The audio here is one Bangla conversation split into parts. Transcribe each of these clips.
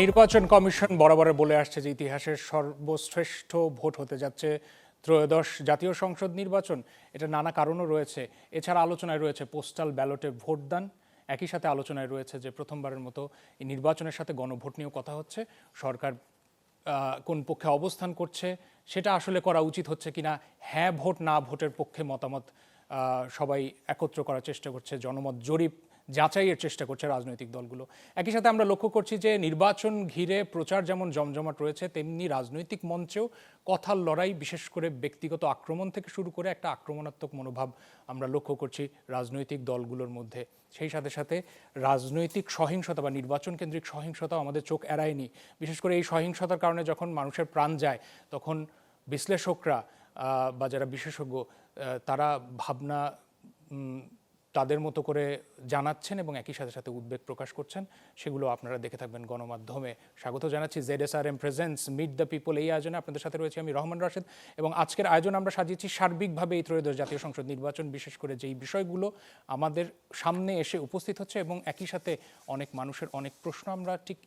নির্বাচন কমিশন বরাবর বলে আসছে যে ইতিহাসের সর্বশ্রেষ্ঠ ভোট হতে যাচ্ছে ত্রয়োদশ জাতীয় সংসদ নির্বাচন। এটা নানা কারণও রয়েছে। এছাড়া আলোচনায় রয়েছে পোস্টাল ব্যালটে ভোটদান। একই সাথে আলোচনায় রয়েছে যে প্রথমবারের মতো এই নির্বাচনের সাথে গণভোট নিয়েও কথা হচ্ছে। সরকার কোন পক্ষে অবস্থান করছে সেটা আসলে করা উচিত হচ্ছে কিনা, হ্যাঁ ভোট না ভোটের পক্ষে মতামত সবাই একত্র করার চেষ্টা করছে, জনমত জরিপ যাচাইয়ের চেষ্টা করছে রাজনৈতিক দলগুলো। একই সাথে আমরা লক্ষ্য করছি যে নির্বাচন ঘিরে প্রচার যেমন জমজমাট রয়েছে, তেমনি রাজনৈতিক মঞ্চেও কথার লড়াই, বিশেষ করে ব্যক্তিগত আক্রমণ থেকে শুরু করে একটা আক্রমণাত্মক মনোভাব আমরা লক্ষ্য করছি রাজনৈতিক দলগুলোর মধ্যে। সেই সাথে সাথে রাজনৈতিক সহিংসতা বা নির্বাচন কেন্দ্রিক সহিংসতাও আমাদের চোখ এড়ায়নি। বিশেষ করে এই সহিংসতার কারণে যখন মানুষের প্রাণ যায়, তখন বিশ্লেষকরা বা যারা বিশেষজ্ঞ তারা ভাবনা তাদের মতো করে জানাচ্ছেন এবং একই সাথে সাথে উদ্বেগ প্রকাশ করছেন। সেগুলো আপনারা দেখে থাকবেন গণমাধ্যমে। স্বাগত জানাচ্ছি ZSRM presents meet the people এই আয়োজনে। আপনাদের সাথে রয়েছে আমি রহমান রাশেদ এবং আজকের আয়োজন আমরা সাজিয়েছি সার্বিকভাবে এই ত্রয়োদশ জাতীয় সংসদ নির্বাচন, বিশেষ করে যেই বিষয়গুলো আমাদের সামনে এসে উপস্থিত হচ্ছে এবং একই সাথে অনেক মানুষের অনেক প্রশ্ন। আমরা ঠিক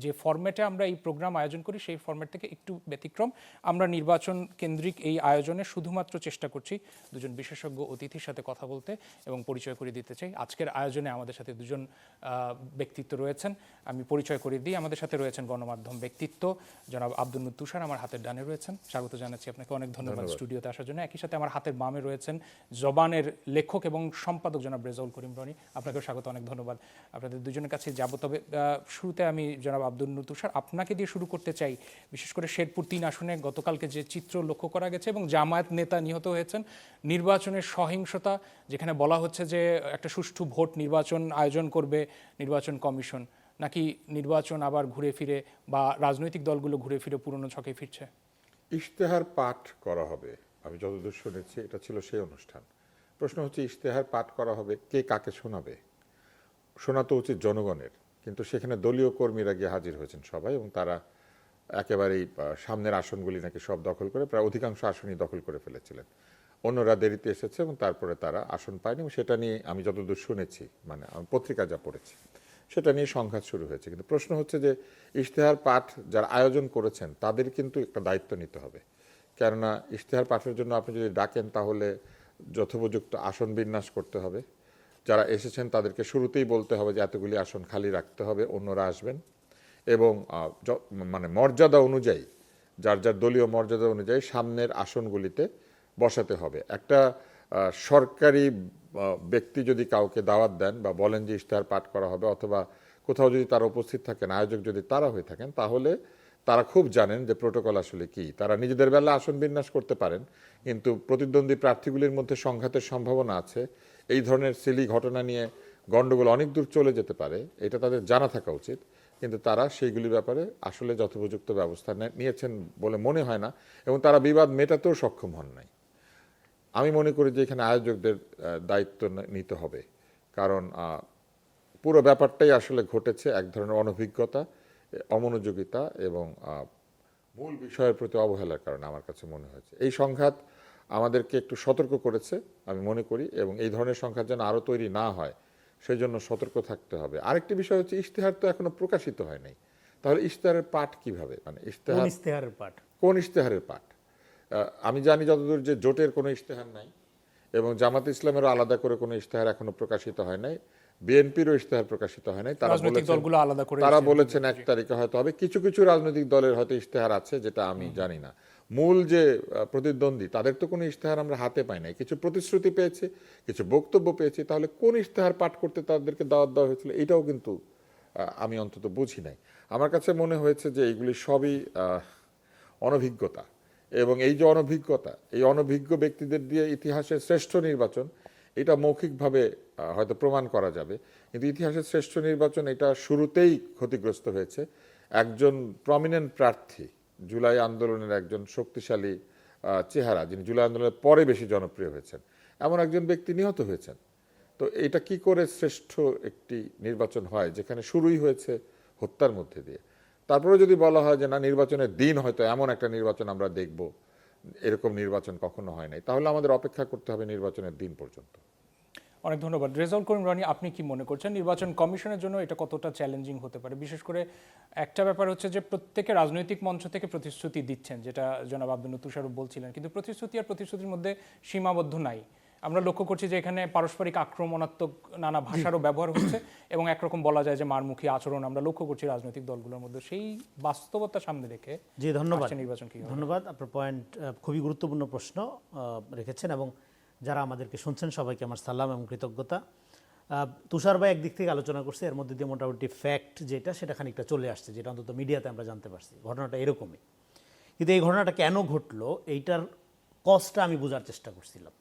যে ফরম্যাটে আমরা এই প্রোগ্রাম আয়োজন করি সেই ফরম্যাট থেকে একটু ব্যতিক্রম। আমরা নির্বাচন কেন্দ্রিক এই আয়োজনে শুধুমাত্র চেষ্টা করছি দুজন বিশেষজ্ঞ অতিথির সাথে কথা বলতে এবং পরিচয় করে দিতে চাই। আজকের আয়োজনে আমাদের সাথে দুজন ব্যক্তিত্ব রয়েছেন, আমি পরিচয় করে দিই। আমাদের সাথে রয়েছেন গণমাধ্যম ব্যক্তিত্ব জনাব আব্দুল নূর তুষার, আমার হাতের ডানে রয়েছেন, স্বাগত জানাচ্ছি আপনাকে, অনেক ধন্যবাদ স্টুডিওতে আসার জন্য। একই সাথে আমার হাতের বামে রয়েছেন জবানের লেখক এবং সম্পাদক জনাব রেজাউল করিম রনি, আপনাকেও স্বাগত, অনেক ধন্যবাদ। আপনাদের দুজনের কাছে যাব। তবে শুরুতে আমি জনাব আব্দুল নূর তুষার আপনাকে দিয়ে শুরু করতে চাই। বিশেষ করে শেরপুর 3 আসনে গতকালকে যে চিত্র লক্ষ্য করা গেছে এবং জামায়াত নেতা নিহত হয়েছেন, নির্বাচনের সহিংসতা, যেখানে বলা হচ্ছে যে একটা সুষ্ঠু ভোট নির্বাচন আয়োজন করবে নির্বাচন কমিশন, নাকি নির্বাচন আবার ঘুরে ফিরে বা রাজনৈতিক দলগুলো ঘুরে ফিরে পুরনো ছকে ফিরছে? ইশতেহার পাঠ করা হবে, আমি যতদূর শুনেছি এটা ছিল সেই অনুষ্ঠান। প্রশ্ন হচ্ছে ইশতেহার পাঠ করা হবে, কে কাকে শোনাবে? শোনা তো উচিত জনগণের, কিন্তু সেখানে দলীয় কর্মীরা গিয়ে হাজির হয়েছেন সবাই, এবং তারা একেবারেই সামনের আসনগুলি নাকি সব দখল করে, প্রায় অধিকাংশ আসনই দখল করে ফেলেছিলেন। অন্যরা দেরিতে এসেছে এবং তারপরে তারা আসন পায়নি, এবং সেটা নিয়ে আমি যতদূর শুনেছি, মানে আমি পত্রিকা যা পড়েছি, সেটা নিয়ে সংঘাত শুরু হয়েছে। কিন্তু প্রশ্ন হচ্ছে যে ইশতেহার পাঠ যারা আয়োজন করেছেন তাদের কিন্তু একটা দায়িত্ব নিতে হবে। কেননা ইশতেহার পাঠের জন্য আপনি যদি ডাকেন তাহলে যথোপযুক্ত আসন বিন্যাস করতে হবে। যারা এসেছেন তাদেরকে শুরুতেই বলতে হবে যে এতগুলি আসন খালি রাখতে হবে, অন্যরা আসবেন, এবং মানে মর্যাদা অনুযায়ী, যার যার দলীয় মর্যাদা অনুযায়ী সামনের আসনগুলিতে বসাতে হবে। একটা সরকারি ব্যক্তি যদি কাউকে দাওয়াত দেন বা বলেন যে ইশতেহার পাঠ করা হবে, অথবা কোথাও যদি তারা উপস্থিত থাকেন, আয়োজক যদি তারা হয়ে থাকেন, তাহলে তারা খুব জানেন যে প্রোটোকল আসলে কি। তারা নিজেদের বেলা আসন বিন্যাস করতে পারেন, কিন্তু প্রতিদ্বন্দ্বী প্রার্থীগুলির মধ্যে সংঘাতের সম্ভাবনা আছে। এই ধরনের সিলি ঘটনা নিয়ে গণ্ডগোল অনেক দূর চলে যেতে পারে, এটা তাদের জানা থাকা উচিত। কিন্তু তারা সেইগুলির ব্যাপারে আসলে যথোপযুক্ত ব্যবস্থা নিয়েছেন বলে মনে হয় না, এবং তারা বিবাদ মেটাতেও সক্ষম হন নাই। আমি মনে করি যে এখানে আয়োজকদের দায়িত্ব নিতে হবে, কারণ পুরো ব্যাপারটাই আসলে ঘটেছে এক ধরনের অনভিজ্ঞতা, অমনোযোগিতা এবং মূল বিষয়ের প্রতি অবহেলার কারণে আমার কাছে মনে হয়েছে। এই সংঘাত আমাদেরকে একটু সতর্ক করেছে আমি মনে করি, এবং এই ধরনের সংঘাত যেন আরও তৈরি না হয় সেই জন্য সতর্ক থাকতে হবে। আরেকটি বিষয় হচ্ছে ইশতেহার তো এখনো প্রকাশিত হয় নাই, তাহলে ইশতেহারের পাঠ কিভাবে, মানে ইশতেহারের পাঠ, কোন ইশতেহারের পাঠ? আমি জানি যতদূর যে জোটের কোনো ইশতেহার নাই, এবং জামাত ইসলামেরও আলাদা করে কোনো ইশতেহার এখনো প্রকাশিত হয় নাই, বিএনপিরও ইশতেহার প্রকাশিত হয় নাই। তারা বলেছেন 1 তারিখে হয়তো হবে। কিছু কিছু রাজনৈতিক দলের হয়তো ইশতেহার আছে, যেটা আমি জানি না। মূল যে প্রতিদ্বন্দ্বী তাদের তো কোনো ইশতেহার আমরা হাতে পাই নাই। কিছু প্রতিশ্রুতি পেয়েছে, কিছু বক্তব্য পেয়েছি, তাহলে কোন ইশতেহার পাঠ করতে তাদেরকে দাওয়াত দেওয়া হয়েছিল এটাও কিন্তু আমি অন্তত বুঝি নাই। আমার কাছে মনে হয়েছে যে এইগুলি সবই অনভিজ্ঞতা, এবং এই যে অনভিজ্ঞতা, এই অনভিজ্ঞ ব্যক্তিদের দিয়ে ইতিহাসের শ্রেষ্ঠ নির্বাচন, এটা মৌখিকভাবে হয়তো প্রমাণ করা যাবে, কিন্তু ইতিহাসের শ্রেষ্ঠ নির্বাচন এটা শুরুতেই ক্ষতিগ্রস্ত হয়েছে। একজন প্রমিনেন্ট প্রার্থী, জুলাই আন্দোলনের একজন শক্তিশালী চেহারা, যিনি জুলাই আন্দোলনের পরে বেশি জনপ্রিয় হয়েছেন, এমন একজন ব্যক্তি নিহত হয়েছেন। তো এটা কি করে শ্রেষ্ঠ একটি নির্বাচন হয় যেখানে শুরুই হয়েছে হত্যার মধ্যে দিয়ে? তারপরে যদি বলা হয় যে না, নির্বাচনের দিন হয়তো এমন একটা নির্বাচন আমরা দেখব, এরকম নির্বাচন কখনো হয় নাই, তাহলে আমাদের অপেক্ষা করতে হবে নির্বাচনের দিন পর্যন্ত। অনেক ধন্যবাদ। রেজাউল করিম রনি, আপনি কি মনে করছেন নির্বাচন কমিশনের জন্য এটা কতটা চ্যালেঞ্জিং হতে পারে? বিশেষ করে একটা ব্যাপার হচ্ছে যে প্রত্যেকে রাজনৈতিক মঞ্চ থেকে প্রতিশ্রুতি দিচ্ছেন, যেটা জনাব আব্দুল তুষারও বলছিলেন, কিন্তু প্রতিশ্রুতি আর প্রতিশ্রুতির মধ্যে সীমাবদ্ধ নাই। আমরা লক্ষ্য করছি যে এখানে পারস্পরিক আক্রমণাত্মক নানা ভাষারও ব্যবহার হচ্ছে এবং একরকম বলা যায় যে মারমুখী আচরণ আমরা লক্ষ্য করছি রাজনৈতিক দলগুলোর মধ্যে। সেই বাস্তবতা সামনে রেখে জি ধন্যবাদ, নির্বাচন কি হবে? ধন্যবাদ। আপনার পয়েন্ট খুবই গুরুত্বপূর্ণ প্রশ্ন রেখেছেন, এবং যারা আমাদেরকে শুনছেন সবাইকে আমার সালাম এবং কৃতজ্ঞতা। তুষার ভাই একদিক থেকে আলোচনা করছে, এর মধ্যে দিয়ে মোটামুটি ফ্যাক্ট যেটা সেটা খানিকটা চলে আসছে, যেটা অন্তত মিডিয়াতে আমরা জানতে পারছি। ঘটনাটা এরকমই, কিন্তু এই ঘটনাটা কেন ঘটলো এইটার কজটা আমি বোঝার চেষ্টা করছিলাম।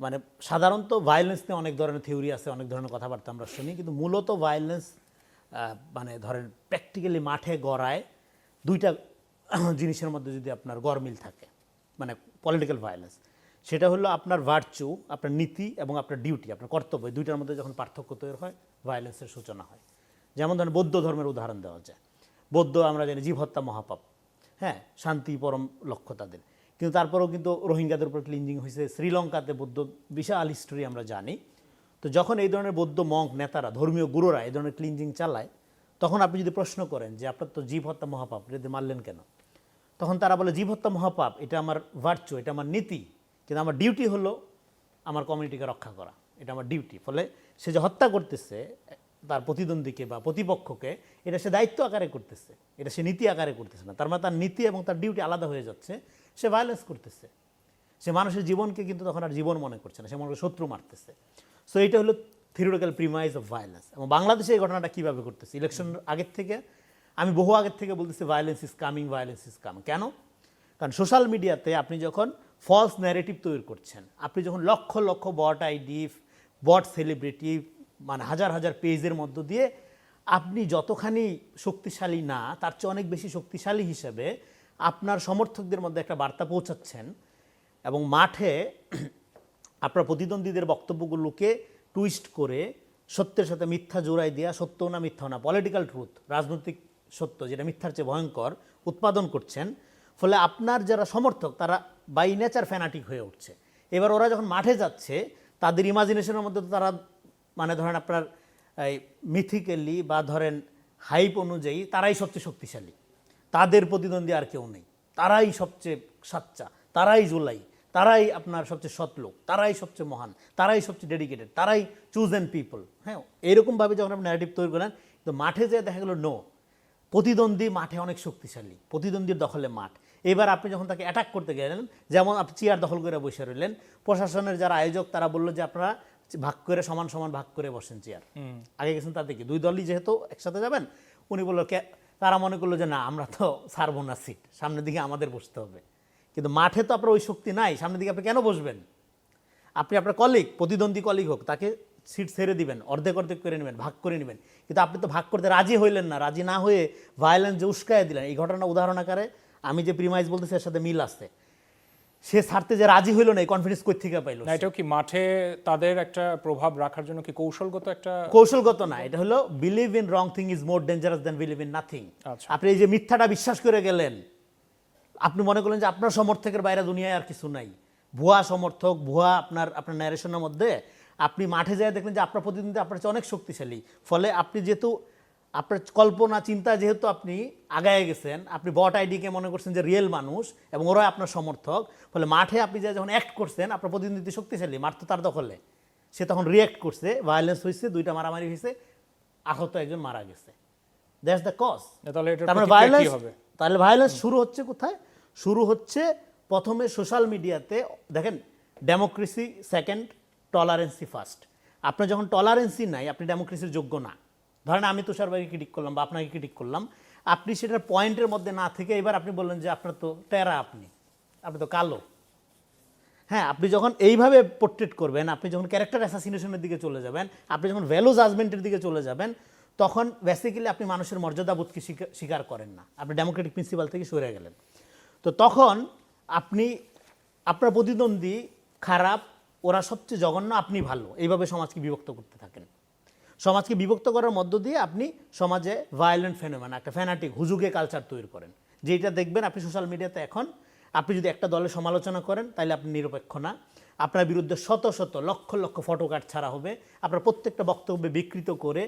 মানে সাধারণত ভায়োলেন্স নিয়ে অনেক ধরনের থিওরি আছে, অনেক ধরনের কথাবার্তা আমরা শুনি, কিন্তু মূলত ভায়োলেন্স মানে ধরেন প্র্যাকটিক্যালি মাঠে গড়ায় দুইটা জিনিসের মধ্যে যদি আপনার গড়মিল থাকে, মানে পলিটিক্যাল ভায়োলেন্স, সেটা হলো আপনার ভার্চু, আপনার নীতি এবং আপনার ডিউটি, আপনার কর্তব্য, দুইটার মধ্যে যখন পার্থক্য তৈরি হয় ভায়োলেন্সের সূচনা হয়। যেমন ধরেন বৌদ্ধ ধর্মের উদাহরণ দেওয়া যায়। বৌদ্ধ আমরা জানি জীব হত্যা মহাপাপ, হ্যাঁ, শান্তি পরম লক্ষ্য তাদের, কিন্তু তারপরেও কিন্তু রোহিঙ্গাদের উপর ক্লিনজিং হয়েছে। শ্রীলঙ্কাতে বৌদ্ধ বিশাল হিস্টোরি আমরা জানি। তো যখন এই ধরনের বৌদ্ধ মঙ্ক নেতারা, ধর্মীয় গুরুরা এই ধরনের ক্লিনজিং চালায়, তখন আপনি যদি প্রশ্ন করেন যে আপনার তো জীব হত্যা মহাপাপ, এটা মারলেন কেন, তখন তারা বলে জীব হত্যা মহাপাপ, এটা আমার ভার্চু, এটা আমার নীতি, কিন্তু আমার ডিউটি হলো আমার কমিউনিটিকে রক্ষা করা, এটা আমার ডিউটি। ফলে সে যে হত্যা করতেছে তার প্রতিদ্বন্দ্বীকে বা প্রতিপক্ষকে, এটা সে দায়িত্ব আকারে করতেছে, এটা সে নীতি আকারে করতেছে না। তার মানে তার নীতি এবং তার ডিউটি আলাদা হয়ে যাচ্ছে, সে ভায়োলেন্স করতেছে, সে মানুষের জীবনকে কিন্তু তখন আর জীবন মনে করছে না, সে মানুষের শত্রু মারতেছে। সো এটা হলো থিওরিটিক্যাল প্রিমাইজ অফ ভায়োলেন্স। এবং বাংলাদেশে এই ঘটনাটা কীভাবে করতেছে, ইলেকশন আগের থেকে, আমি বহু আগের থেকে বলতেছি violence is coming, violence is coming. কেন? কারণ সোশ্যাল মিডিয়াতে আপনি যখন ফলস ন্যারেটিভ তৈরি করছেন, আপনি যখন লক্ষ লক্ষ বট আইডি, বট সেলিব্রিটি, মানে হাজার হাজার পেজের মধ্য দিয়ে আপনি যতখানি শক্তিশালী না তার চেয়ে অনেক বেশি শক্তিশালী হিসেবে আপনার সমর্থকদের মধ্যে একটা বার্তা পৌঁছাচ্ছেন, এবং মাঠে আপনার প্রতিদ্বন্দ্বীদের বক্তব্যগুলোকে টুইস্ট করে সত্যের সাথে মিথ্যা জোড়াই দেওয়া, সত্য না মিথ্যা না, পলিটিক্যাল ট্রুথ, রাজনৈতিক সত্য যেটা মিথ্যার চেয়ে ভয়ঙ্কর, উৎপাদন করছেন। ফলে আপনার যারা সমর্থক তারা বাই নেচার ফ্যানাটিক হয়ে উঠছে। এবার ওরা যখন মাঠে যাচ্ছে তাদের ইমাজিনেশনের মধ্যে তো তারা, মানে ধরেন আপনার এই মিথিক্যালি বা ধরেন হাইপ অনুযায়ী তারাই সবচেয়ে শক্তিশালী, তাদের প্রতিদ্বন্দ্বী আর কেউ নেই, তারাই সবচেয়ে সাচ্চা, তারাই জুলাই, তারাই আপনার সবচেয়ে সৎ লোক, তারাই সবচেয়ে মহান, তারাই সবচেয়ে ডেডিকেটেড, তারাই চুজেন পিপল। হ্যাঁ, এরকমভাবে যখন আপনি ন্যারেটিভ তৈরি করেন, তো মাঠে যেয়ে দেখা গেল নো, প্রতিদ্বন্দ্বী মাঠে অনেক শক্তিশালী, প্রতিদ্বন্দ্বীর দখলে মাঠ। এবার আপনি যখন তাকে অ্যাটাক করতে গেলেন, যেমন আপনি চেয়ার দখল করে বসে রইলেন, প্রশাসনের যারা আয়োজক তারা বললো যে আপনারা ভাগ করে সমান সমান ভাগ করে বসেন চেয়ার। আগে গেছেন তাতে কি দুই দলই যেহেতু একসাথে যাবেন, উনি বললো তারা মনে করলো যে না আমরা তো ছাড়বো না সিট, সামনের দিকে আমাদের বসতে হবে। কিন্তু মাঠে তো আপনার ওই শক্তি নাই, সামনের দিকে আপনি কেন বসবেন? আপনি আপনার কলিগ, প্রতিদ্বন্দ্বী কলিগ হোক, তাকে সিট ছেড়ে দিবেন, অর্ধেক অর্ধেক করে নেবেন, ভাগ করে নেবেন। কিন্তু আপনি তো ভাগ করতে রাজি হইলেন না, রাজি না হয়ে ভায়োলেন্স যে উস্কায় দিলেন। এই ঘটনা উদাহরণ আকারে আমি যে প্রিমাইজ বলতেছি এর সাথে মিল আছে। সে ছাড়তে যে রাজি হইল না, এই কনফিডেন্স কই থেকে পাইলো? না, এটাও কি মাঠে তাদের একটা প্রভাব রাখার জন্য কি কৌশলগত একটা? কৌশলগত না, এটা হলো believe in wrong thing is more dangerous then believe in nothing. আপনি এই যে মিথ্যাটা বিশ্বাস করে গেলেন, আপনি মনে করলেন যে আপনার সমর্থকের বাইরে দুনিয়ায় আর কিছু নাই, ভুয়া সমর্থক, ভুয়া আপনার ন্যারেশনের মধ্যে আপনি মাঠে যেয়ে দেখলেন যে আপনার প্রতিদ্বন্দ্বী আপনার চেয়ে অনেক শক্তিশালী। ফলে আপনি যেহেতু আপনার কল্পনা চিন্তা যেহেতু আপনি আগায় গেছেন, আপনি বট আইডিকে মনে করছেন যে রিয়েল মানুষ এবং ওরা আপনার সমর্থক। ফলে মাঠে আপনি যে যখন অ্যাক্ট করছেন, আপনার প্রতিদ্বন্দ্বী শক্তিশালী, মাঠ তো তার দখলে, সে তখন রিয়্যাক্ট করছে, ভায়োলেন্স হয়েছে, দুইটা মারামারি হয়েছে, আহত একজন মারা গেছে। That's the cause. তাহলে ভায়োলেন্স শুরু হচ্ছে কোথায়? শুরু হচ্ছে প্রথমে সোশ্যাল মিডিয়াতে। দেখেন, ডেমোক্রেসি সেকেন্ড, টলারেন্সি ফার্স্ট। আপনার যখন টলারেন্সি নাই, আপনি ডেমোক্রেসির যোগ্য না। ধরেন আমি তুষার ভাইকে ক্রিটিক করলাম বা আপনাকে ক্রিটিক করলাম, আপনি সেটার পয়েন্টের মধ্যে না থেকে এবার আপনি বললেন যে আপনার তো টেরা, আপনি তো কালো। হ্যাঁ, আপনি যখন এইভাবে পোর্ট্রেট করবেন, আপনি যখন ক্যারেক্টার অ্যাসাসিনেশনের দিকে চলে যাবেন, আপনি যখন ভ্যালু জাজমেন্টের দিকে চলে যাবেন, তখন বেসিক্যালি আপনি মানুষের মর্যাদাবোধকে স্বীকার করেন না, আপনি ডেমোক্রেটিক প্রিন্সিপাল থেকে সরে গেলেন। তো তখন আপনি আপনার প্রতিদ্বন্দ্বী খারাপ, ওরা সবচেয়ে জঘন্য, আপনি ভালো, এইভাবে সমাজকে বিভক্ত করতে থাকেন। সমাজকে বিভক্ত করার মধ্য দিয়ে আপনি সমাজে ভায়োলেন্ট ফেনোমেনা, একটা ফ্যানাটিক হুজুগে কালচার তৈরি করেন, যেটা দেখবেন আপনি সোশ্যাল মিডিয়াতে এখন আপনি যদি একটা দলের সমালোচনা করেন তাহলে আপনি নিরপেক্ষ না। আপনার বিরুদ্ধে শত শত লক্ষ লক্ষ ফটোকার্ড ছাড়া হবে, আপনার প্রত্যেকটা বক্তব্যে বিকৃত করে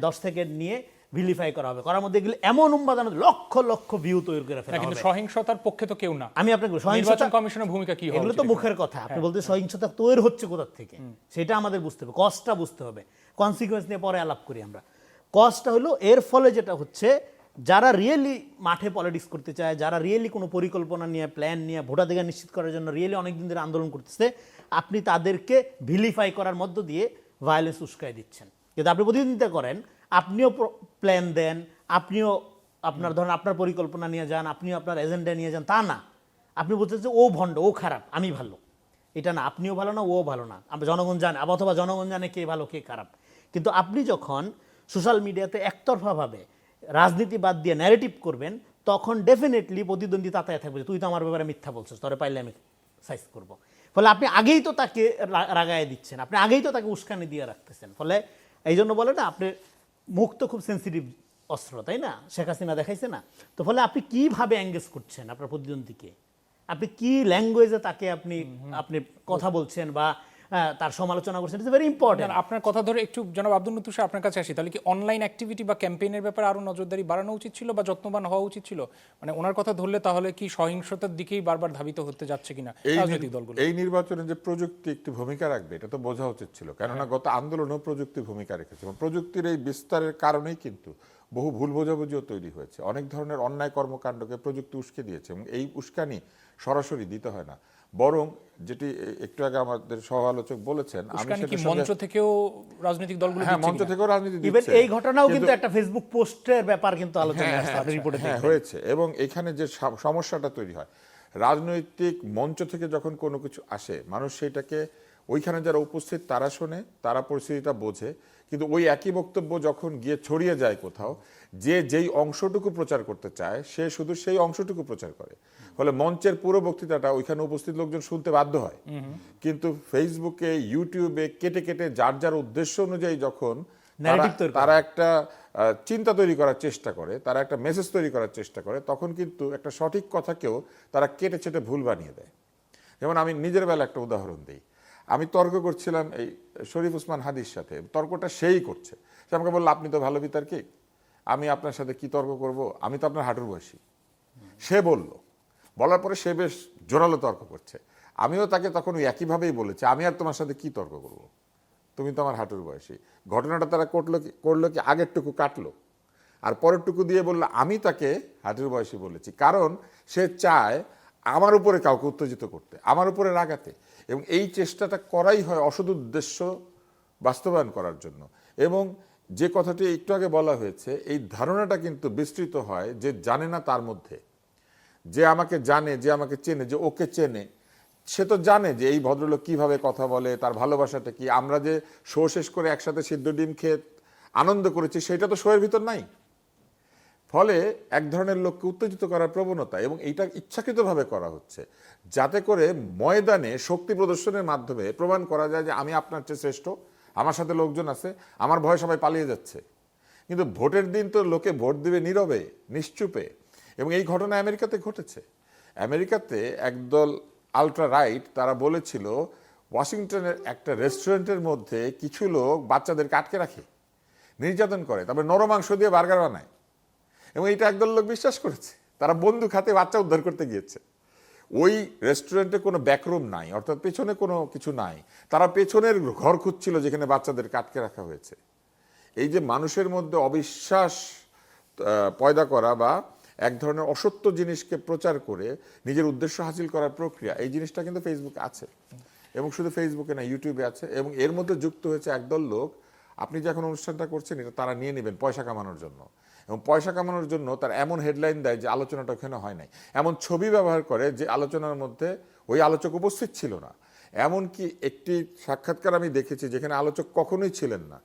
10 সেকেন্ড নিয়ে ভিলিফাই করা হবে, করার মধ্যে এগুলো এমন উন্মাদনা লক্ষ লক্ষ ভিউ তৈরি করে ফেলা কিন্তু হবে। সহিংসতার পক্ষে তো কেউ না। আমি আপনাকে নির্বাচন কমিশনের ভূমিকা কি হবে? এগুলো তো মুখের কথা, আপনি বলতে সহিংসতা তৈরি হচ্ছে কোথা থেকে সেটা আমাদের বুঝতে হবে, কজটা বুঝতে হবে। কনসিকুয়েন্স নিয়ে পরে আলাপ করি আমরা। কজটা হলো এর ফলে যেটা হচ্ছে, যারা রিয়েলি মাঠে পলিটিক্স করতে চায়, যারা রিয়েলি কোনো পরিকল্পনা নিয়ে প্ল্যান নিয়ে ভোটাধিকার নিশ্চিত করার জন্য রিয়েলি অনেকদিন ধরে আন্দোলন করতেছে, আপনি তাদেরকে ভিলিফাই করার মধ্য দিয়ে ভায়োলেন্স উস্কাই দিচ্ছেন। কিন্তু আপনি প্রতিদ্বন্দ্বিতা করেন, আপনিও প্ল্যান দেন, আপনিও আপনার ধরেন আপনার পরিকল্পনা নিয়ে যান, আপনিও আপনার এজেন্ডা নিয়ে যান, তা না। আপনি বলতেছে ও ভণ্ড, ও খারাপ, আমি ভালো। এটা না, আপনিও ভালো না, ও ভালো না, আমরা জনগণ জানে, অথবা জনগণ জানে কে ভালো কে খারাপ। কিন্তু আপনি যখন সোশ্যাল মিডিয়াতে একতরফাভাবে রাজনীতি বাদ দিয়ে ন্যারেটিভ করবেন, তখন ডেফিনেটলি প্রতিদ্বন্দ্বী তাতায় থাকবে, তুই তো আমার ব্যাপারে মিথ্যা বলছিস, তোরে পাইলে আমি সাইজ করবো। ফলে আপনি আগেই তো তাকে রাগায় দিচ্ছেন, আপনি আগেই তো তাকে উস্কানি দিয়ে রাখতেছেন। ফলে এই জন্য বলে না, আপনি মুখ তো খুব সেন্সিটিভ অস্ত্র, তাই না? শেখ হাসিনা দেখাইছে না? তো ফলে আপনি কিভাবে এঙ্গেজ করছেন আপনার প্রতিদ্বন্দ্বীকে, আপনি কি ল্যাঙ্গুয়েজে তাকে আপনি কথা বলছেন বা তার সমালোচনা করছেন, ইটস ভেরি ইম্পর্টেন্ট। আপনার কথা ধরে একটু জনাব আব্দুল লতিফ সাহেব আপনার কাছে আসি, তাহলে কি অনলাইন অ্যাক্টিভিটি বা ক্যাম্পেইনের ব্যাপারে আরো নজরদারি বাড়ানো উচিত ছিল বা যত্নবান হওয়া উচিত ছিল? মানে ওনার কথা ধরলে তাহলে কি সহিংসতার দিকেই বারবার ধাবিত হতে যাচ্ছে কিনা রাজনৈতিক দলগুলো? এই নির্বাচনে যে প্রযুক্তি একটি ভূমিকা রাখবে, এটা তো বোঝা উচিত ছিল। কেননা গত আন্দোলনেও প্রযুক্তি ভূমিকা রেখেছে এবং প্রযুক্তির এই বিস্তারের কারণেই কিন্তু বহু ভুল বোঝাবুঝিও তৈরি হয়েছে। অনেক ধরনের অন্যায় কর্মকাণ্ডকে প্রযুক্তি উস্কে দিয়েছে এবং এই উস্কানি সরাসরি দিতে হয় না, বরং যেটি একটু আগে আমাদের সহ আলোচক বলেছেন, আমি কি মঞ্চ থেকেও রাজনৈতিক দলগুলো হ্যাঁ, মঞ্চ থেকেও রাজনীতি ইভেন দিচ্ছে। এই ঘটনাও কিন্তু একটা ফেসবুক পোস্টের ব্যাপার কিন্তু আলোচনায় আসছে, আপনি রিপোর্টে দেখবেন। হয়েছে। এবং এখানে যে সমস্যাটা তৈরি হয়, রাজনৈতিক মঞ্চ থেকে যখন কোনো কিছু আসে, মানুষ সেটাকে ওইখানে যারা উপস্থিত তারা শোনে, তারা পরিস্থিতিটা বোঝে, কিন্তু ওই একই বক্তব্য যখন গিয়ে ছড়িয়ে যায় কোথাও, যে যেই অংশটুকু প্রচার করতে চায় সে শুধু সেই অংশটুকু প্রচার করে। ফলে মঞ্চের পুরো বক্তৃতাটা ওইখানে উপস্থিত লোকজন শুনতে বাধ্য হয়। কিন্তু ফেসবুকে, ইউটিউবে কেটে কেটে যার যার উদ্দেশ্য অনুযায়ী যখন তারা একটা চিন্তা তৈরি করার চেষ্টা করে, তারা একটা মেসেজ তৈরি করার চেষ্টা করে, তখন কিন্তু একটা সঠিক কথাকেও তারা কেটে ছেটে ভুল বানিয়ে দেয়। যেমন আমি নিজের বেলা একটা উদাহরণ দিই। আমি তর্ক করছিলাম এই শরীফ ওসমান হাদির সাথে, তর্কটা সেই করছে। সে আমাকে বললো, আপনি তো ভালো বিতার্কিক, আমি আপনার সাথে কি তর্ক করব, আমি তো আপনার হাঁটুর বয়সী। সে বলার পরে সে বেশ জোরালো তর্ক করছে। আমিও তাকে তখন ওই একইভাবেই বলেছি, আমি আর তোমার সাথে কি তর্ক করব, তুমি তো আমার হাঁটুর বয়সী। ঘটনাটা তারা করলো কি আগেরটুকু কাটলো আর পরেরটুকু দিয়ে বললো আমি তাকে হাঁটুর বয়সী বলেছি, কারণ সে চায় আমার উপরে কাউকে উত্তেজিত করতে, আমার উপরে রাগাতে। এবং এই চেষ্টাটা করাই হয় অসৎ উদ্দেশ্য বাস্তবায়ন করার জন্য। এবং যে কথাটি একটু আগে বলা হয়েছে, এই ধারণাটা কিন্তু বিস্তৃত হয় যে জানে না তার মধ্যে, যে আমাকে জানে, যে আমাকে চেনে, যে ওকে চেনে, সে তো জানে যে এই ভদ্রলোক কিভাবে কথা বলে, তার ভালোবাসাটা কি। আমরা যে শো শেষ করে একসাথে সিদ্ধ ডিম খেয়ে আনন্দ করেছি, সেটা তো শোয়ের ভিতর নাই। ফলে এক ধরনের লোককে উত্তেজিত করার প্রবণতা, এবং এইটা ইচ্ছাকৃতভাবে করা হচ্ছে যাতে করে ময়দানে শক্তি প্রদর্শনের মাধ্যমে প্রমাণ করা যায় যে আমি আপনার চেয়ে শ্রেষ্ঠ, আমার সাথে লোকজন আছে, আমার ভয়ে সবাই পালিয়ে যাচ্ছে। কিন্তু ভোটের দিন তো লোকে ভোট দিবে নীরবে, নিশ্চুপে। এবং এই ঘটনা আমেরিকাতে ঘটেছে। আমেরিকাতে একদল আলট্রা রাইট তারা বলেছিল ওয়াশিংটনের একটা রেস্টুরেন্টের মধ্যে কিছু লোক বাচ্চাদেরকে আটকে রাখে, নির্যাতন করে, তারপরে নরমাংস দিয়ে বার্গার বানায়। এবং এটা একদল লোক বিশ্বাস করেছে। তারা বন্দুক হাতে বাচ্চা উদ্ধার করতে গিয়েছে। ওই রেস্টুরেন্টে কোনো ব্যাকরুম নাই, অর্থাৎ পেছনে কোনো কিছু নাই, তারা পেছনের ঘর খুঁজছিল যেখানে বাচ্চাদেরকে আটকে রাখা হয়েছে। এই যে মানুষের মধ্যে অবিশ্বাস পয়দা করা বা এক ধরনের অসত্য জিনিসকে প্রচার করে নিজের উদ্দেশ্য হাসিল করার প্রক্রিয়া, এই জিনিসটা কিন্তু ফেসবুকে আছে। এবং শুধু ফেসবুকে না, ইউটিউবে আছে। এবং এর মধ্যে যুক্ত হয়েছে একদল লোক, আপনি যে এখন অনুষ্ঠানটা করছেন এটা তারা নিয়ে নেবেন পয়সা কামানোর জন্য। এবং পয়সা কামানোর জন্য তারা এমন হেডলাইন দেয় যে আলোচনাটা ওখানে হয় নাই, এমন ছবি ব্যবহার করে যে আলোচনার মধ্যে ওই আলোচক উপস্থিত ছিল না। এমনকি একটি সাক্ষাৎকার আমি দেখেছি যেখানে আলোচক কখনোই ছিলেন না,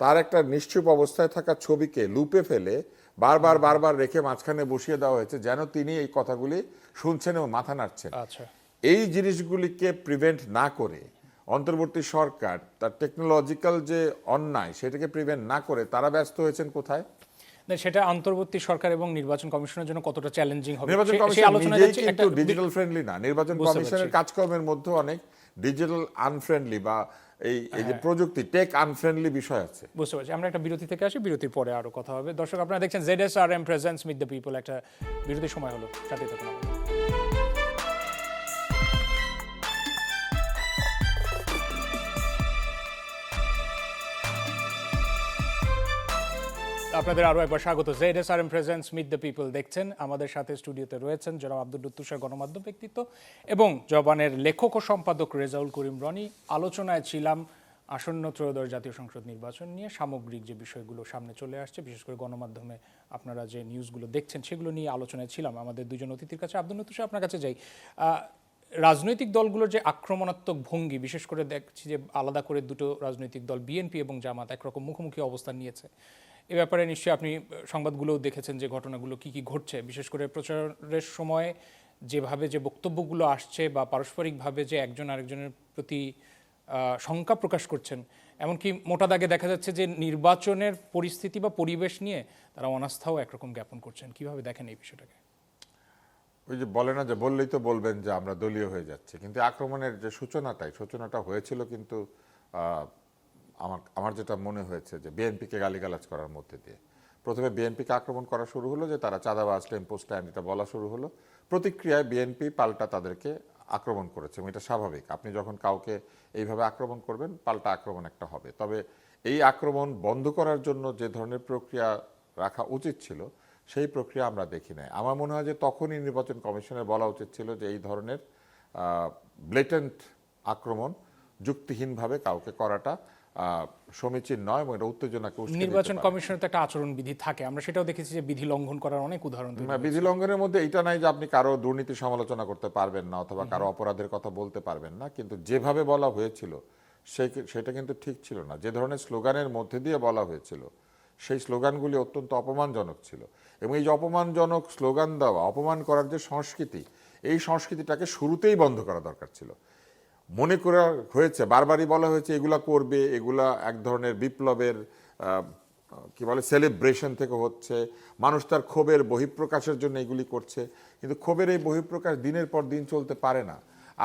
তার একটা নিশ্চুপ অবস্থায় থাকা ছবিকে লুপে ফেলে বারবার রেখে মাঝখানে বসিয়ে দেওয়া হয়েছে, যেন তিনি এই কথাগুলি শুনছেন এবং মাথা নাড়ছেন। আচ্ছা, এই জিনিসগুলিকে প্রিভেন্ট না করে অন্তর্বর্তী সরকার তার টেকনোলজিক্যাল যে অন্যায় সেটাকে প্রিভেন্ট না করে তারা ব্যস্ত হয়েছেন কোথায়? না, সেটা অন্তর্বর্তী সরকার এবং নির্বাচন কমিশনের জন্য কতটা চ্যালেঞ্জিং হবে নির্বাচন সেই কমিশন আলোচনায় নিজেই যাচ্ছি। কিন্তু একটা ডিজিটাল ফ্রেন্ডলি না। নির্বাচন বুঝতে কমিশনের পারছি। কাজকর্মের মধ্যে অনেক ডিজিটাল আনফ্রেন্ডলি বা এই যে প্রযুক্তি টেক আনফ্রেন্ডলি বিষয় আছে। বুঝতে পারছি। আমরা একটা বিরতি থেকে আসি, বিরতির পরে আরো কথা হবে। দর্শক, আপনারা দেখছেন ZSRM presents meet the people. একটা বিরতির সময় হলো, সাথে থাকুন আমাদের। আপনাদের আরো একবার স্বাগত। ZSRM presents meet the people দেখছেন। আমাদের সাথে স্টুডিওতে রয়েছেন জনাব আব্দুল তুষার, গণমাধ্যম ব্যক্তিত্ব, এবং জবানের লেখক ও সম্পাদক রেজাউল করিম রনি। আলোচনায় ছিলাম আসন্ন ত্রয়োদশ জাতীয় সংসদ নির্বাচন নিয়ে, সামগ্রিক যে বিষয়গুলো সামনে চলে আসছে, বিশেষ করে গণমাধ্যমে আপনারা যে নিউজগুলো দেখছেন সেগুলো নিয়ে আলোচনায় ছিলাম আমাদের দুজন অতিথির কাছে। আব্দুল তুষার, আপনার কাছে যাই। রাজনৈতিক দলগুলোর যে আক্রমণাত্মক ভঙ্গি, বিশেষ করে দেখছি যে আলাদা করে দুটো রাজনৈতিক দল বিএনপি এবং জামাত একরকম মুখোমুখি অবস্থান নিয়েছে। এ ব্যাপারে নিশ্চয়ই আপনি সংবাদগুলোও দেখেছেন যে ঘটনাগুলো কি কি ঘটছে, বিশেষ করে প্রচারের সময় যেভাবে যে বক্তব্যগুলো আসছে বা পারস্পরিকভাবে যে একজন আরেকজনের প্রতি শঙ্কা প্রকাশ করছেন, এমনকি মোটা দাগে দেখা যাচ্ছে যে নির্বাচনের পরিস্থিতি বা পরিবেশ নিয়ে তারা অনাস্থাও একরকম জ্ঞাপন করছেন। কিভাবে দেখেন এই বিষয়টাকে? ওই যে বলে না যে বললেই তো বলবেন যে আমরা দলীয় হয়ে যাচ্ছে, কিন্তু আক্রমণের যে সূচনাটা হয়েছিল কিন্তু আমার যেটা মনে হয়েছে যে বিএনপিকে গালিগালাজ করার মধ্যে দিয়ে প্রথমে বিএনপিকে আক্রমণ করা শুরু হলো, যে তারা চাঁদাবাজ, টেম্পো স্ট্যান্ড, এটা বলা শুরু হলো। প্রতিক্রিয়ায় বিএনপি পাল্টা তাদেরকে আক্রমণ করেছে, এবং এটা স্বাভাবিক। আপনি যখন কাউকে এইভাবে আক্রমণ করবেন, পাল্টা আক্রমণ একটা হবে। তবে এই আক্রমণ বন্ধ করার জন্য যে ধরনের প্রক্রিয়া রাখা উচিত ছিল, সেই প্রক্রিয়া আমরা দেখি নাই। আমার মনে হয় যে তখনই নির্বাচন কমিশনের বলা উচিত ছিল যে এই ধরনের ব্লেটেন্ট আক্রমণ যুক্তিহীনভাবে কাউকে করাটা সমীচীন নয়, এবং এটা উত্তেজনাকে উস্কে দিতে পারে। নির্বাচন কমিশনের তো একটা আচরণ বিধি থাকে, আমরা সেটাও দেখেছি যে বিধি লঙ্ঘন করার অনেক উদাহরণ তৈরি হয়েছে। বিধি লঙ্ঘনের মধ্যে এটা নাই যে আপনি কারো দুর্নীতি সমালোচনা করতে পারবেন না অথবা কারো অপরাধের কথা বলতে পারবেন না, কিন্তু যেভাবে বলা হয়েছিল সেটা কিন্তু ঠিক ছিল না। যে ধরনের স্লোগানের মধ্যে দিয়ে বলা হয়েছিল, সেই স্লোগানগুলি অত্যন্ত অপমানজনক ছিল। এবং এই যে অপমানজনক স্লোগান দেওয়া, অপমান করার যে সংস্কৃতি, এই সংস্কৃতিটাকে শুরুতেই বন্ধ করা দরকার ছিল। মনে করা হয়েছে, বারবারই বলা হয়েছে এগুলা করবে, এগুলা এক ধরনের বিপ্লবের কি বলে সেলিব্রেশন থেকে হচ্ছে, মানুষ তার ক্ষোভের বহিঃপ্রকাশের জন্য এগুলি করছে। কিন্তু ক্ষোভের এই বহিঃপ্রকাশ দিনের পর দিন চলতে পারে না।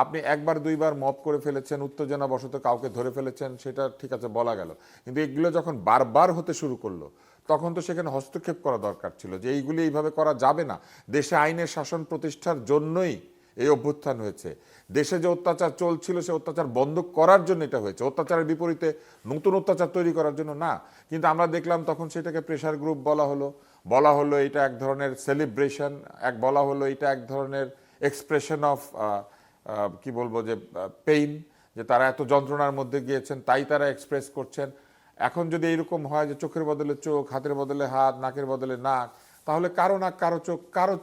আপনি একবার দুইবার মব করে ফেলেছেন, উত্তেজনাবশত কাউকে ধরে ফেলেছেন, সেটা ঠিক আছে, বলা গেল। কিন্তু এগুলো যখন বারবার হতে শুরু করলো, তখন তো সেখানে হস্তক্ষেপ করা দরকার ছিল, যে এইগুলি এইভাবে করা যাবে না। দেশে আইনের শাসন প্রতিষ্ঠার জন্যই এই অভ্যুত্থান হয়েছে। দেশে যে অত্যাচার চলছিল, সে অত্যাচার বন্ধ করার জন্য এটা হয়েছে, অত্যাচারের বিপরীতে নতুন অত্যাচার তৈরি করার জন্য না। কিন্তু আমরা দেখলাম তখন সেটাকে প্রেশার গ্রুপ বলা হলো এটা এক ধরনের সেলিব্রেশন, বলা হলো এটা এক ধরনের এক্সপ্রেশন অফ কি বলবো যে পেইন, যে তারা এত যন্ত্রণার মধ্যে গিয়েছেন তাই তারা এক্সপ্রেস করছেন। এখন যদি এইরকম হয় যে চোখের বদলে চোখ, হাতের বদলে হাত, নাকের বদলে নাক, তাহলে কারো নাক, কারো চোখ, কারো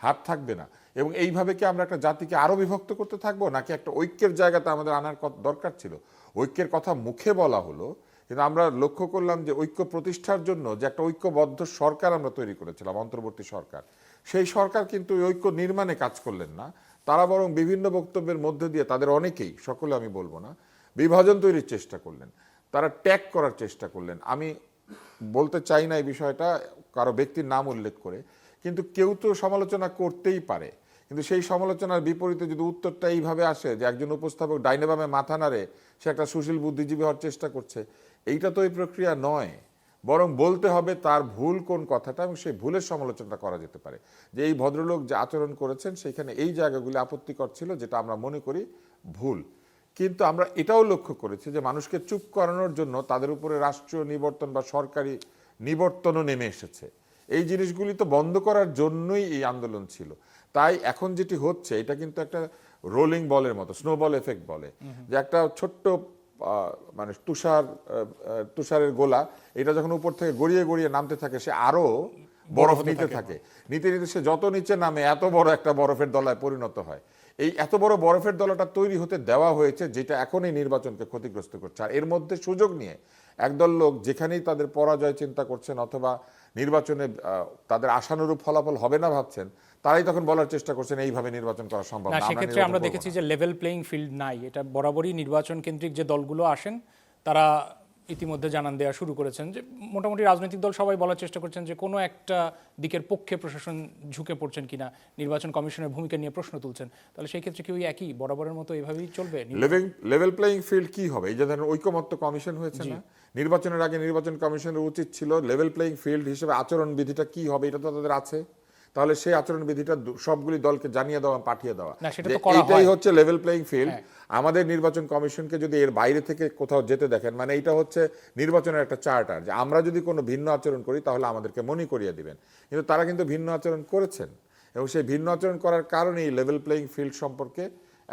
হাত থাকবে না। এবং এইভাবে কি আমরা একটা জাতিকে আরো বিভক্ত করতে থাকবো, নাকি একটা ঐক্যের জায়গাতে আমাদের আনার দরকার ছিল? ঐক্যের কথা মুখে বলা হলো, কিন্তু আমরা লক্ষ্য করলাম যে ঐক্য প্রতিষ্ঠার জন্য যে একটা ঐক্যবদ্ধ সরকার আমরা তৈরি করেছিলাম, অন্তর্বর্তী সরকার, সেই সরকার কিন্তু ঐক্য নির্মাণে কাজ করলেন না। তারা বরং বিভিন্ন বক্তব্যের মধ্যে দিয়ে, তাদের অনেকেই, সকলে আমি বলবো না, বিভাজন তৈরির চেষ্টা করলেন, তারা ট্যাগ করার চেষ্টা করলেন। আমি বলতে চাই না এই বিষয়টা কারো ব্যক্তির নাম উল্লেখ করে, কিন্তু কেউ তো সমালোচনা করতেই পারে। কিন্তু সেই সমালোচনার বিপরীতে যদি উত্তরটা এইভাবে আসে যে একজন উপস্থাপক ডাইনে বামে মাথা নাড়ে, সে একটা সুশীল বুদ্ধিজীবী হওয়ার চেষ্টা করছে, এইটা তো এই প্রক্রিয়া নয়। বরং বলতে হবে তার ভুল কোন কথাটা, এবং সেই ভুলের সমালোচনা করা যেতে পারে, যে এই ভদ্রলোক যে আচরণ করেছেন সেখানে এই জায়গাগুলি আপত্তিকর ছিল, যেটা আমরা মনে করি ভুল। কিন্তু আমরা এটাও লক্ষ্য করেছি যে মানুষকে চুপ করানোর জন্য তাদের উপরে রাষ্ট্রীয় নিবর্তন বা সরকারি নিবর্তনও নেমে এসেছে। এই জিনিসগুলি তো বন্ধ করার জন্যই এই আন্দোলন ছিল। তাই এখন যেটি হচ্ছে, এটা কিন্তু একটা রোলিং বলের মতো, স্নোবল এফেক্ট বলে, যে একটা ছোট্ট মানে তুষারের গোলা, এটা যখন উপর থেকে গড়িয়ে গড়িয়ে নামতে থাকে, সে আরো বরফ নিতে থাকে, নিতে নিতে সে যত নিচে নামে এত বড় একটা বরফের দলায় পরিণত হয়। এই এত বড় বরফের দলাটা তৈরি হতে দেওয়া হয়েছে, যেটা এখন এই নির্বাচনকে ক্ষতিগ্রস্ত করছে। আর এর মধ্যে সুযোগ নিয়ে একদল লোক যেখানেই তাদের পরাজয় চিন্তা করছেন অথবা নির্বাচনে তাদের আশানুরূপ ফলাফল হবে না ভাবছেন, তারাই তখন বলার চেষ্টা করছেন এইভাবে নির্বাচন করা সম্ভব না। না। সেক্ষেত্রে আমরা দেখেছি যে লেভেল প্লেইং ফিল্ড নাই। এটা বরাবরই নির্বাচন কেন্দ্রিক যে দলগুলো আসেন, তারা ইতিমধ্যে জানান দেওয়া শুরু করেছেন যে মোটামুটি রাজনৈতিক দল সবাই বলার চেষ্টা করছেন যে কোনো একটা দিকের পক্ষে প্রশাসন ঝুঁকে পড়ছেন কিনা, নির্বাচন কমিশনের ভূমিকা নিয়ে প্রশ্ন তুলছেন। তাহলে সেই ক্ষেত্রে কি ওই একই বরাবরের মতো এভাবেই চলবে? লেভেল প্লেইং ফিল্ড কি হবে? এই যে ধরেন ঐকমত্য কমিশন হয়েছে না, নির্বাচনের আগে নির্বাচন কমিশনের উচিত ছিল লেভেল প্লেইং ফিল্ড হিসেবে আচরণ বিধিটা কি হবে, এটা তো তাদের আছে। তাহলে সেই আচরণ বিধিটা সবগুলি দলকে জানিয়ে দেওয়া, পাঠিয়ে দেওয়া, এইটাই হচ্ছে লেভেল প্লেইং ফিল্ড। আমাদের নির্বাচন কমিশনকে যদি এর বাইরে থেকে কোথাও যেতে দেখেন, মানে এইটা হচ্ছে নির্বাচনের একটা চার্টার, যে আমরা যদি কোনো ভিন্ন আচরণ করি তাহলে আমাদেরকে মনে করিয়ে দিবেন। কিন্তু তারা কিন্তু ভিন্ন আচরণ করেছেন, এবং সেই ভিন্ন আচরণ করার কারণেই লেভেল প্লেইং ফিল্ড সম্পর্কে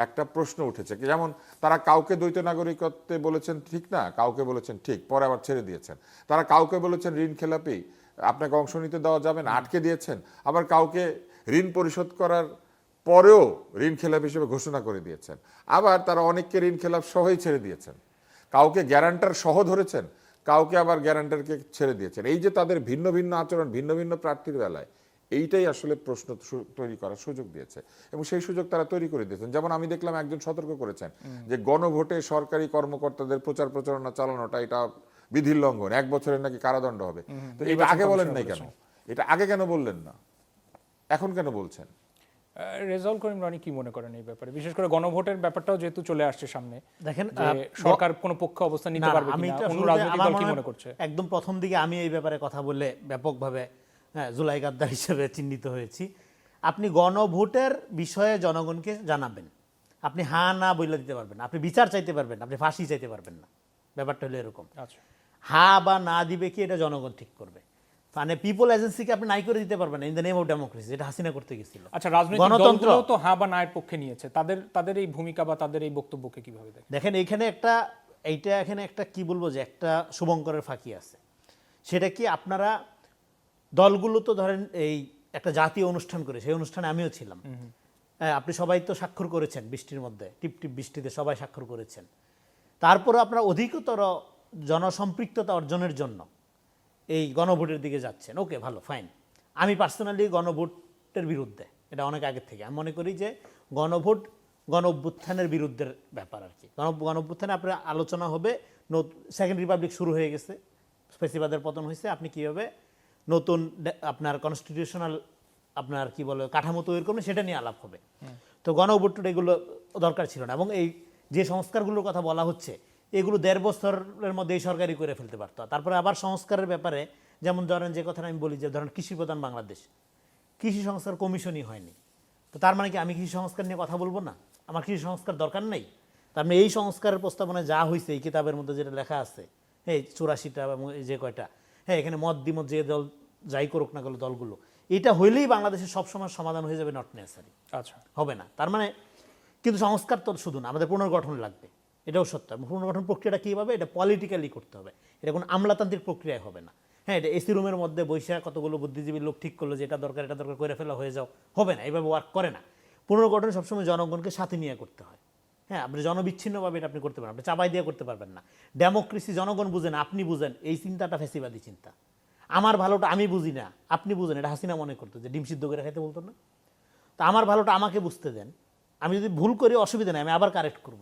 একটা প্রশ্ন উঠেছে। যেমন তারা কাউকে দ্বৈত নাগরিকত্বে বলেছেন ঠিক না, কাউকে বলেছেন ঠিক, পরে আবার ছেড়ে দিয়েছেন। তারা কাউকে বলেছেন ঋণ খেলাপি, আপনাকে অংশ নিতে দেওয়া যাবে না, আটকে দিয়েছেন। আবার কাউকে ঋণ পরিশোধ করার পরেও ঋণ খেলাপ হিসেবে ঘোষণা করে দিয়েছেন। আবার তারা অনেককে ঋণ খেলাপ সহই ছেড়ে দিয়েছেন। কাউকে গ্যারান্টার সহ ধরেছেন, কাউকে আবার গ্যারান্টারকে ছেড়ে দিয়েছেন। এই যে তাদের ভিন্ন ভিন্ন আচরণ ভিন্ন ভিন্ন প্রার্থীর বেলায়, এইটাই আসলে প্রশ্ন তৈরি করার সুযোগ দিয়েছে, এবং সেই সুযোগ তারা তৈরি করে দিয়েছেন। যেমন আমি দেখলাম একজন সতর্ক করেছেন যে গণভোটে সরকারি কর্মকর্তাদের প্রচার প্রচারণা চালানোটা এটা বিধির লঙ্ঘন, 1 বছরের নাকি কারাদণ্ড হবে। তো এটা আগে বলেন নাই কেন? এটা আগে কেন বললেন না, এখন কেন বলছেন? রেজাউল করিম রানী কি মনে করেন এই ব্যাপারে, বিশেষ করে গণভোটের ব্যাপারটাও যেহেতু চলে আসছে সামনে? দেখেন, সরকার কোনো পক্ষ অবস্থান নিতে পারবে কিনা, অন্য রাজনৈতিক দল কি মনে করছে? একদম প্রথম দিকে আমি এই ব্যাপারে কথা বলে ব্যাপকভাবে জুলাই গাদ্দার হিসেবে চিহ্নিত হয়েছি। আপনি গণভোটের বিষয়ে জনগণকে জানাবেন, আপনি হ্যাঁ না বলে দিতে পারবেন, আপনি বিচার চাইতে পারবেন, আপনি ফাঁসি চাইতে পারবেন না। ব্যাপারটা হলো এরকম। আচ্ছা, হ্যাঁ বা না দিবে কি এটা জনগণ ঠিক করবে। মানে পিপল এজেন্সিকে আপনি নাই করে দিতে পারবেন না in the name of democracy, যেটা হাসিনা করতে গেছিল। আচ্ছা, রাজনৈতিক দলগুলো তো হ্যাঁ বা নায়ের পক্ষে নিয়েছে, তাদের এই ভূমিকা বা তাদের এই বক্তব্যকে কিভাবে দেখেন? দেখেন, এখানে একটা কি বলবো, যে একটা শুভঙ্করের ফাঁকি আছে। সেটা কি, আপনারা দলগুলো তো ধরেন এই একটা জাতীয় অনুষ্ঠান করে, সেই অনুষ্ঠানে আমিও ছিলাম। আপনি সবাই তো স্বাক্ষর করেছেন, বৃষ্টির মধ্যে টিপ টিপ বৃষ্টিতে সবাই স্বাক্ষর করেছেন। তারপরে আপনারা অধিকতর জনসম্পৃক্ততা অর্জনের জন্য এই গণভোটের দিকে যাচ্ছেন। ওকে, ভালো, ফাইন। আমি পার্সোনালি গণভোটের বিরুদ্ধে, এটা অনেক আগের থেকে আমি মনে করি যে গণভোট গণ অভ্যুত্থানের বিরুদ্ধের ব্যাপার আর কি। গণ অভ্যুত্থানে আপনার আলোচনা হবে, সেকেন্ড রিপাবলিক শুরু হয়ে গেছে, ফ্যাসিবাদের পতন হয়েছে, আপনি কীভাবে নতুন আপনার কনস্টিটিউশনাল আপনার কি বলে কাঠামো তৈরি করবেন সেটা নিয়ে আলাপ হবে। তো গণ অভ্যুত্থান এগুলো দরকার ছিল না, এবং এই যে সংস্কারগুলোর কথা বলা হচ্ছে এগুলো 1.5 বছরের মধ্যে এই সরকারই করে ফেলতে পারতো। তারপরে আবার সংস্কারের ব্যাপারে যেমন ধরেন যে কথাটা আমি বলি, যে ধরেন কৃষি প্রধান বাংলাদেশ, কৃষি সংস্কার কমিশনই হয়নি। তো তার মানে কি আমি কৃষি সংস্কার নিয়ে কথা বলবো না? আমার কৃষি সংস্কার দরকার নেই? তার মানে এই সংস্কারের প্রস্তাবনায় যা হয়েছে এই কিতাবের মধ্যে যেটা লেখা আছে, এই 84টা এবং যে কয়টা, হ্যাঁ, এখানে মত দ্বিমত যে দল যাই করুক না গেলো দলগুলো, এটা হইলেই বাংলাদেশের সবসময় সমাধান হয়ে যাবে, নট নেসারি। আচ্ছা, হবে না। তার মানে কিন্তু সংস্কার তো শুধু না, আমাদের পুনর্গঠন লাগবে, এটাও সত্য। পুনর্গঠন প্রক্রিয়াটা কীভাবে, এটা পলিটিক্যালি করতে হবে, এটা কোনো আমলাতান্ত্রিক প্রক্রিয়ায় হবে না। হ্যাঁ, এটা এসি রুমের মধ্যে বৈশা কতগুলো বুদ্ধিজীবী লোক ঠিক করলো যে এটা দরকার করে ফেলা হয়ে যাও, হবে না, এইভাবে ওয়ার্ক করে না। পুনর্গঠন সবসময় জনগণকে সাথে নিয়ে করতে হয়। হ্যাঁ, আপনি জনবিচ্ছিন্নভাবে এটা আপনি করতে পারেন, আপনি চাপাই দিয়ে করতে পারবেন না। ডেমোক্রেসি জনগণ বুঝেন, আপনি বুঝেন, এই চিন্তাটা ফ্যাসিবাদী চিন্তা। আমার ভালোটা আমি বুঝি না, আপনি বুঝেন, এটা হাসিনা মনে করতো, যে ডিম সিদ্ধ করে খাইতে বলতো না। তা আমার ভালোটা আমাকে বুঝতে দেন, আমি যদি ভুল করি অসুবিধা নেই, আমি আবার কারেক্ট করব।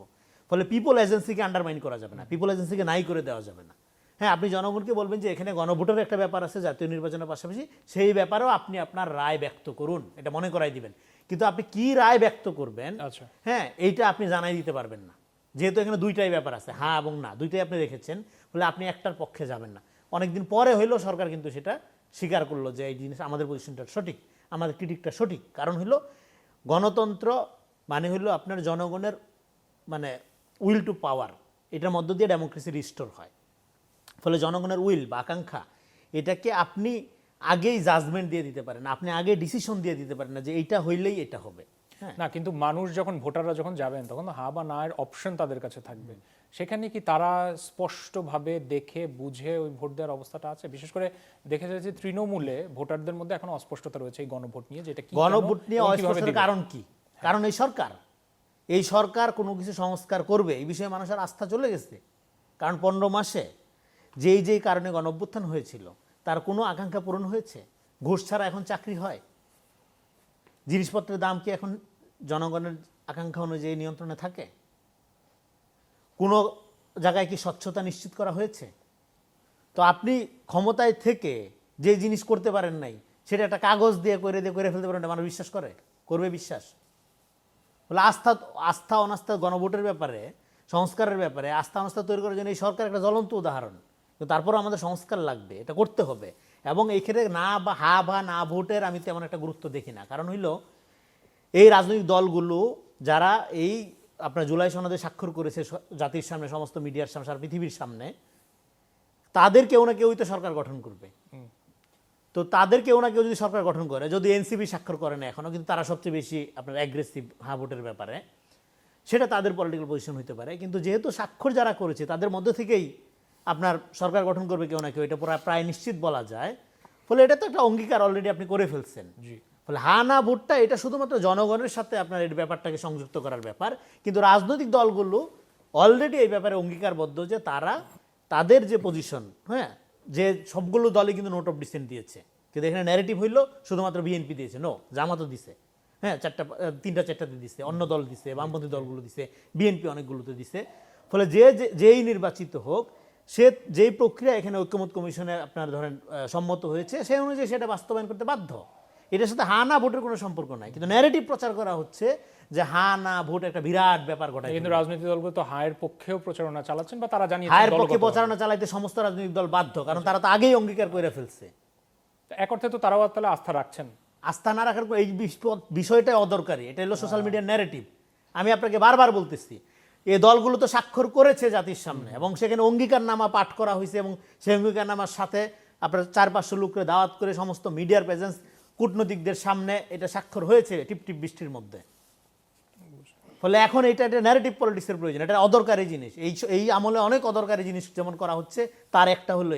ফলে পিপল এজেন্সিকে আন্ডারমাইন করা যাবে না, পিপল এজেন্সিকে নাই করে দেওয়া যাবে না। হ্যাঁ, আপনি জনগণকে বলবেন যে এখানে গণভোটের একটা ব্যাপার আছে জাতীয় নির্বাচনের পাশাপাশি, সেই ব্যাপারেও আপনি আপনার রায় ব্যক্ত করুন, এটা মনে করাই দিবেন। কিন্তু আপনি কি রায় ব্যক্ত করবেন, হ্যাঁ, এইটা আপনি জানাই দিতে পারবেন না, যেহেতু এখানে দুইটাই ব্যাপার আছে, হ্যাঁ এবং না, দুইটাই আপনি রেখেছেন, ফলে আপনি একটার পক্ষে যাবেন না। অনেকদিন পরে হইলেও সরকার কিন্তু সেটা স্বীকার করলো যে এই জিনিস আমাদের পজিশনটা সঠিক, আমাদের ক্রিটিকটা সঠিক। কারণ হইলো গণতন্ত্র মানে হইলো আপনার জনগণের মানে উইল টু পাওয়ার, এটার মধ্য দিয়ে ডেমোক্রেসি রিস্টোর হয়। ফলে জনগণের উইল বা আকাঙ্ক্ষা, এটাকে আপনি আগেই জাজমেন্ট দিয়ে দিতে পারেন, আপনি আগে ডিসিশন দিয়ে দিতে পারেন না যে এইটা হইলেই এটা হবে। না, কিন্তু মানুষ যখন, ভোটাররা যখন যাবেন তখন হা বা না এর অপশন তাদের কাছে থাকবে। সেখানে কি তারা স্পষ্টভাবে দেখে বুঝে ওই ভোট দেওয়ার অবস্থাটা আছে? বিশেষ করে দেখে যাচ্ছে তৃণমূলে ভোটারদের মধ্যে এখনো অস্পষ্টতা রয়েছে এই গণভোট নিয়ে, যেটা কি গণভোট নিয়ে অস্পষ্টতার কারণ কি? কারণ এই সরকার কোনো কিছু সংস্কার করবে এই বিষয়ে মানুষের আস্থা চলে গেছে। কারণ 15 মাসে যেই কারণে গণঅভ্যুত্থান হয়েছিল তার কোনো আকাঙ্ক্ষা পূরণ হয়েছে? ঘুষ ছাড়া এখন চাকরি হয়? জিনিসপত্রের দাম কি এখন জনগণের আকাঙ্ক্ষা অনুযায়ী নিয়ন্ত্রণে থাকে? কোনো জায়গায় কি স্বচ্ছতা নিশ্চিত করা হয়েছে? তো আপনি ক্ষমতায় থেকে যে জিনিস করতে পারেন নাই সেটা একটা কাগজ দিয়ে করে ফেলতে পারেন, মানুষ বিশ্বাস করবে বিশ্বাস? বলে আস্থা অনাস্থা গণভোটের ব্যাপারে, সংস্কারের ব্যাপারে আস্থা অনাস্থা তৈরি করার জন্য এই সরকার একটা জ্বলন্ত উদাহরণ। কিন্তু তারপরও আমাদের সংস্কার লাগবে, এটা করতে হবে। এবং এই ক্ষেত্রে না বা হা বা না ভোটের আমি তেমন একটা গুরুত্ব দেখি না। কারণ হইল এই রাজনৈতিক দলগুলো যারা এই আপনার জুলাই সনদে স্বাক্ষর করেছে জাতির সামনে, সমস্ত মিডিয়ার সামনে, সারা পৃথিবীর সামনে, তাদের কেউ না কেউই তো সরকার গঠন করবে। তো তাদের কেউ না কেউ যদি সরকার গঠন করে, যদি এনসিপি স্বাক্ষর করে না এখনো, কিন্তু তারা সবচেয়ে বেশি আপনার অ্যাগ্রেসিভ হ্যাঁ ভোটের ব্যাপারে, সেটা তাদের পলিটিক্যাল পজিশন হতে পারে। কিন্তু যেহেতু স্বাক্ষর যারা করেছে তাদের মধ্যে থেকেই আপনার সরকার গঠন করবে কেউ না কেউ, এটা প্রায় নিশ্চিত বলা যায়। ফলে এটা তো একটা অঙ্গীকার অলরেডি আপনি করে ফেলছেন। ফলে হা না ভোটটা এটা শুধুমাত্র জনগণের সাথে আপনার এই ব্যাপারটাকে সংযুক্ত করার ব্যাপার। কিন্তু রাজনৈতিক দলগুলো অলরেডি এই ব্যাপারে অঙ্গীকারবদ্ধ যে তারা তাদের যে পজিশন, হ্যাঁ, যে সবগুলো দলই কিন্তু নোট অফ ডিসেন্ট দিয়েছে। কিন্তু এখানে ন্যারেটিভ হইল শুধুমাত্র বিএনপি দিয়েছে, নো, জামাতও দিছে, হ্যাঁ, তিনটাতে দিছে, অন্য দল দিছে, বামপন্থী দলগুলো দিছে, বিএনপি অনেকগুলোতে দিছে। ফলে যেই নির্বাচিত হোক, সে যেই প্রক্রিয়া এখানে ঐক্যমত কমিশনে আপনার ধরেন সম্মত হয়েছে, সেই অনুযায়ী সেটা বাস্তবায়ন করতে বাধ্য। এটার সাথে হা না ভোটের কোনো সম্পর্ক নাই। কিন্তু ন্যারেটিভ প্রচার করা হচ্ছে যে হা না ভোট একটা বিরাট ব্যাপার ঘটায়। কিন্তু রাজনৈতিক দলগুলো তো হায়ের পক্ষেও প্রচারণা চালাচ্ছেন, বা তারা জানিয়েছেন হায়ের পক্ষে প্রচারণা চালাইতে সমস্ত রাজনৈতিক দল বাধ্য, কারণ তারা তো আগেই অঙ্গীকার করে ফেলছে। এক অর্থে তো তারাও তাহলে আস্থা রাখছেন। আস্থা না রাখার এই বিষয়টাই অদরকারি। এটা হলো সোশ্যাল মিডিয়ার ন্যারেটিভ। আমি আপনাকে বারবার বলতেছি, এই দলগুলো তো স্বাক্ষর করেছে জাতির সামনে, এবং সেখানে অঙ্গীকারনামা পাঠ করা হয়েছে, এবং সেই অঙ্গীকারনামার সাথে আপনার 400-500 লোককে দাওয়াত করে সমস্ত মিডিয়ার প্রেজেন্স, কূটনৈতিকদের সামনে এটা স্বাক্ষর হয়েছে টিপ বৃষ্টির মধ্যে। ফলে এখন এটা একটা ন্যারেটিভ পলিটিক্সের প্রয়োজন। এটা অদরকারি জিনিস। এই আমলে অনেক অদরকারি জিনিস যেমন করা হচ্ছে, তার একটা হলো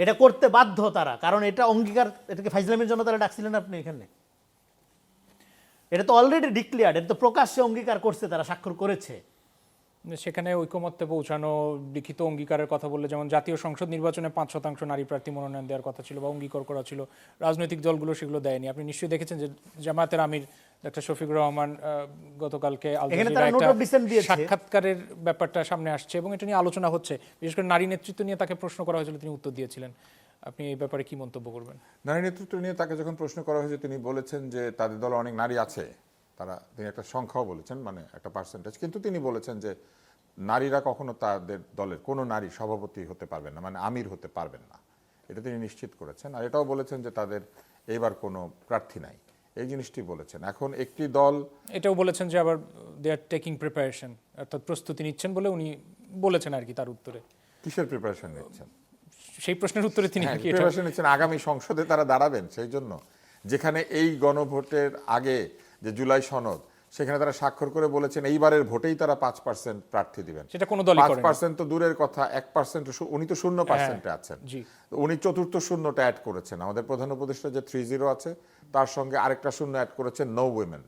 এটা করতে বাধ্য তারা। কারণ এটা অঙ্গীকার, এটাকে ফাইজলামের জন্য তারা ডাকছিলেন আপনি এখানে। এটা তো অলরেডি ডিক্লেয়ার্ড, এটা তো প্রকাশ্যে অঙ্গীকার করছে, তারা স্বাক্ষর করেছে। সেখানে ঐকমত্যে পৌঁছানো, লিখিত অঙ্গীকারের কথা বললে, যেমন জাতীয় সংসদ নির্বাচনে 5% নারী প্রার্থী মনোনয়ন দেওয়ার কথা ছিল বা অঙ্গীকার করা ছিল, রাজনৈতিক দলগুলো সেগুলো দেয়নি। আপনি নিশ্চয়ই দেখেছেন যে জামায়াতের আমির ডক্টর শফিকুর রহমান গতকালকে আল জাজিরায় একটা সাক্ষাৎকারের ব্যাপারটা সামনে আসছে এবং এটা নিয়ে আলোচনা হচ্ছে। বিশেষ করে নারী নেতৃত্ব নিয়ে তাকে প্রশ্ন করা হয়েছিল, তিনি উত্তর দিয়েছিলেন। আপনি এই ব্যাপারে কি মন্তব্য করবেন? নারী নেতৃত্ব নিয়ে তাকে যখন প্রশ্ন করা হয়েছে, তিনি বলেছেন যে তাদের দলে অনেক নারী আছে, তিনি একটা সংখ্যাও বলেছেন, মানে একটা পার্সেন্টেজ, কিন্তু তিনি বলেছেন যে নারীরা কখনো তাদের দলের কোনো নারী সভাপতি হতে পারবেন না, মানে আমির হতে পারবেন না, এটা তিনি নিশ্চিত করেছেন। আর এটাও বলেছেন যে তাদের এবার কোনো প্রার্থী নাই, এই জিনিসটি বলেছেন। এখন একটি দল এটাও বলেছেন যে আবার দে আর টেকিং প্রিপারেশন, অর্থাৎ প্রস্তুতি নিচ্ছেন বলে উনি বলেছেন আর কি। তার উত্তরে কিসের প্রিপারেশন নিচ্ছেন? সেই প্রশ্নের উত্তরে তিনি প্রিপারেশন নিচ্ছেন আগামী সংসদে তারা দাঁড়াবেন সেই জন্য, যেখানে এই গণভোটের আগে যে জুলাই সনদ, সেখানে তারা স্বাক্ষর করে বলেছেন এইবারের ভোটেই তারা 5% প্রার্থী দিবেন। সেটা কোনো দলই করেনি। 5% তো দূরের কথা, 1% উনি তো 0%-এ আছেন। উনি চতুর্থ শূন্যটা অ্যাড করেছেন। আমাদের প্রধান উপদেষ্টা যে 30 আছে, তার সঙ্গে আরেকটা শূন্য অ্যাড করেছেন, নো উইমেন,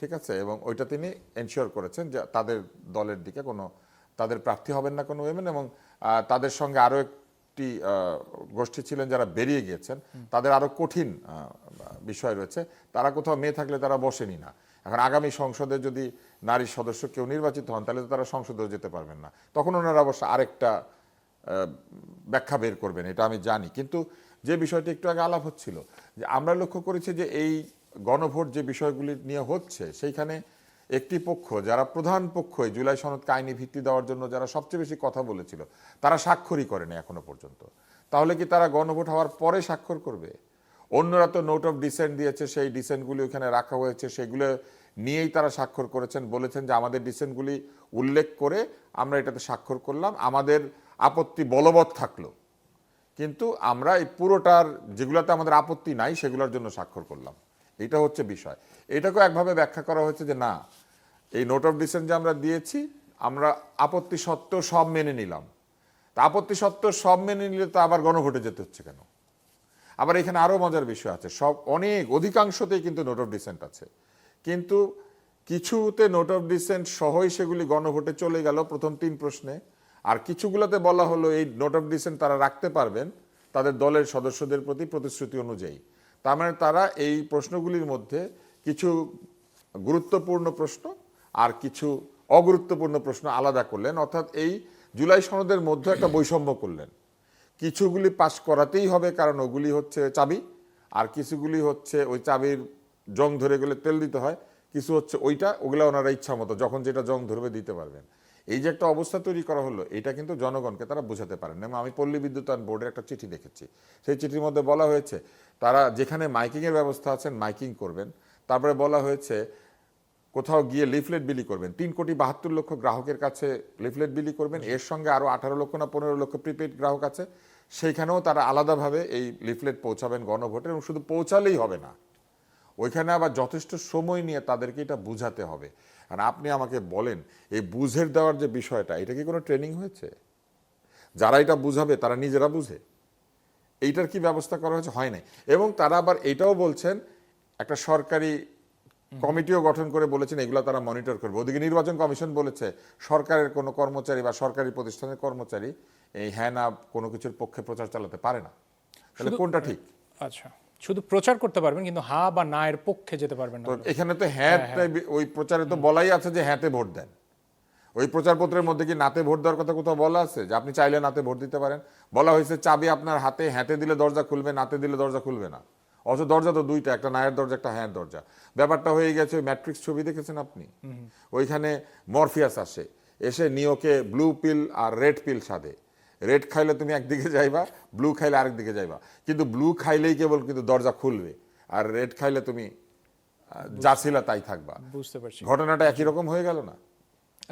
ঠিক আছে। এবং ওইটা তিনি এনশিওর করেছেন যে তাদের দলের দিকে কোনো, তাদের প্রার্থী হবেন না কোনো উইমেন। এবং তাদের সঙ্গে আরও একটি গোষ্ঠী ছিলেন যারা বেরিয়ে গিয়েছেন, তাদের আরও কঠিন বিষয় রয়েছে, তারা কোথাও মেয়ে থাকলে তারা বসেনি না। এখন আগামী সংসদে যদি নারী সদস্য কেউ নির্বাচিত হন, তাহলে তো তারা সংসদেও যেতে পারবেন না। তখন ওনারা অবশ্য আরেকটা ব্যাখ্যা বের করবেন, এটা আমি জানি। কিন্তু যে বিষয়টি একটু আগে আলাপ হচ্ছিল, যে আমরা লক্ষ্য করেছি যে এই গণভোট যে বিষয়গুলি নিয়ে হচ্ছে, সেইখানে একটি পক্ষ, যারা প্রধান পক্ষ, এই জুলাই সনদকে আইনি ভিত্তি দেওয়ার জন্য যারা সবচেয়ে বেশি কথা বলেছিল, তারা স্বাক্ষরই করেনি এখনো পর্যন্ত। তাহলে কি তারা গণভোট হওয়ার পরে স্বাক্ষর করবে? অন্যরা তো নোট অফ ডিসেন্ট দিয়েছে, সেই ডিসেন্টগুলি ওখানে রাখা হয়েছে, সেগুলো নিয়েই তারা স্বাক্ষর করেছেন, বলেছেন যে আমাদের ডিসেন্টগুলি উল্লেখ করে আমরা এটাতে স্বাক্ষর করলাম, আমাদের আপত্তি বলবৎ থাকলো, কিন্তু আমরা এই পুরোটার যেগুলোতে আমাদের আপত্তি নাই সেগুলোর জন্য স্বাক্ষর করলাম। এটা হচ্ছে বিষয়। এটাকেও একভাবে ব্যাখ্যা করা হয়েছে যে না, এই নোট অফ ডিসেন্ট যে আমরা দিয়েছি, আমরা আপত্তি সত্ত্বেও সব মেনে নিলাম। তা আপত্তি সত্ত্বেও সব মেনে নিলে তো আবার গণভোটে যেতে হচ্ছে কেন? আবার এখানে আরও মজার বিষয় আছে, অধিকাংশতেই কিন্তু নোট অফ ডিসেন্ট আছে, কিন্তু কিছুতে নোট অফ ডিসেন্ট সহই সেগুলি গণভোটে চলে গেল প্রথম 3 প্রশ্নে, আর কিছুগুলোতে বলা হলো এই নোট অফ ডিসেন্ট তারা রাখতে পারবেন তাদের দলের সদস্যদের প্রতি প্রতিশ্রুতি অনুযায়ী। তার মানে তারা এই প্রশ্নগুলির মধ্যে কিছু গুরুত্বপূর্ণ প্রশ্ন আর কিছু অগুরুত্বপূর্ণ প্রশ্ন আলাদা করলেন। অর্থাৎ এই জুলাই সনদের মধ্যে একটা বৈষম্য করলেন। কিছুগুলি পাশ করাতেই হবে কারণ ওগুলি হচ্ছে চাবি, আর কিছুগুলি হচ্ছে ওই চাবির জং ধরে গেলে তেল দিতে হয়, কিছু হচ্ছে ওগুলা ওনারা ইচ্ছা মতো যখন যেটা জং ধরবে দিতে পারবেন। এই যে একটা অবস্থা তৈরি করা হলো, এটা কিন্তু জনগণকে তারা বোঝাতে পারেন না। আমি পল্লী বিদ্যুতায়ন বোর্ডের একটা চিঠি দেখেছি, সেই চিঠির মধ্যে বলা হয়েছে তারা যেখানে মাইকিংয়ের ব্যবস্থা আছেন মাইকিং করবেন। তারপরে বলা হয়েছে কোথাও গিয়ে লিফলেট বিলি করবেন, 3,72,00,000 গ্রাহকের কাছে লিফলেট বিলি করবেন, এর সঙ্গে আরও 18 লক্ষ না 15 লক্ষ প্রিপেড গ্রাহক আছে, সেইখানেও তারা আলাদাভাবে এই লিফলেট পৌঁছাবেন গণভোটে। এবং শুধু পৌঁছালেই হবে না, ওইখানে আবার যথেষ্ট সময় নিয়ে তাদেরকে এটা বুঝাতে হবে। আর আপনি আমাকে বলেন, এই বুঝের দেওয়ার যে বিষয়টা, এটা কি কোনো ট্রেনিং হয়েছে? যারা এটা বুঝাবে তারা নিজেরা বুঝে? এইটার কি ব্যবস্থা করা হয়েছে? হয় নাই। এবং তারা আবার এটাও বলছেন একটা সরকারি কমিটিও গঠন করে বলেছেন এগুলো তারা মনিটর করবে। ওদিকে নির্বাচন কমিশন বলেছে সরকারের কোনো কর্মচারী বা সরকারি প্রতিষ্ঠানের কর্মচারী এই হ্যাঁ না কোনো কিছুর পক্ষে প্রচার চালাতে পারে না। তাহলে কোনটা ঠিক? আচ্ছা, শুধু প্রচার করতে পারবেন কিন্তু হ্যাঁ বা না এর পক্ষে যেতে পারবেন না। তো এখানে তো হ্যাঁ, ওই প্রচারে তো বলাই আছে যে হ্যাঁতে ভোট দেন। ওই প্রচারপত্রের মধ্যে কি নাতে ভোট দেওয়ার কথা কোথাও বলা আছে যে আপনি চাইলে নাতে ভোট দিতে পারেন? বলা হয়েছে চাবি আপনার হাতে, হ্যাঁতে দিলে দরজা খুলবে, নাতে দিলে দরজা খুলবে না। অথচ দরজা তো দুইটা, একটা নায়ের দরজা, একটা হ্যাঁ দরজা। ব্যাপারটা হয়ে গেছে ওই ম্যাট্রিক্স ছবি দেখেছেন আপনি? ওইখানে মরফিয়াস আসে, এসে নিয়োকে ব্লু পিল আর রেড পিল সাধে। রেড খাইলে তুমি একদিকে যাইবা, ব্লু খাইলে আরেক দিকে যাইবা, কিন্তু ব্লু খাইলেই কেবল কিন্তু দরজা খুলবে, আর রেড খাইলে তুমি যা ছিল তাই থাকবা। বুঝতে পারছি। ঘটনাটা একই রকম হয়ে গেল না?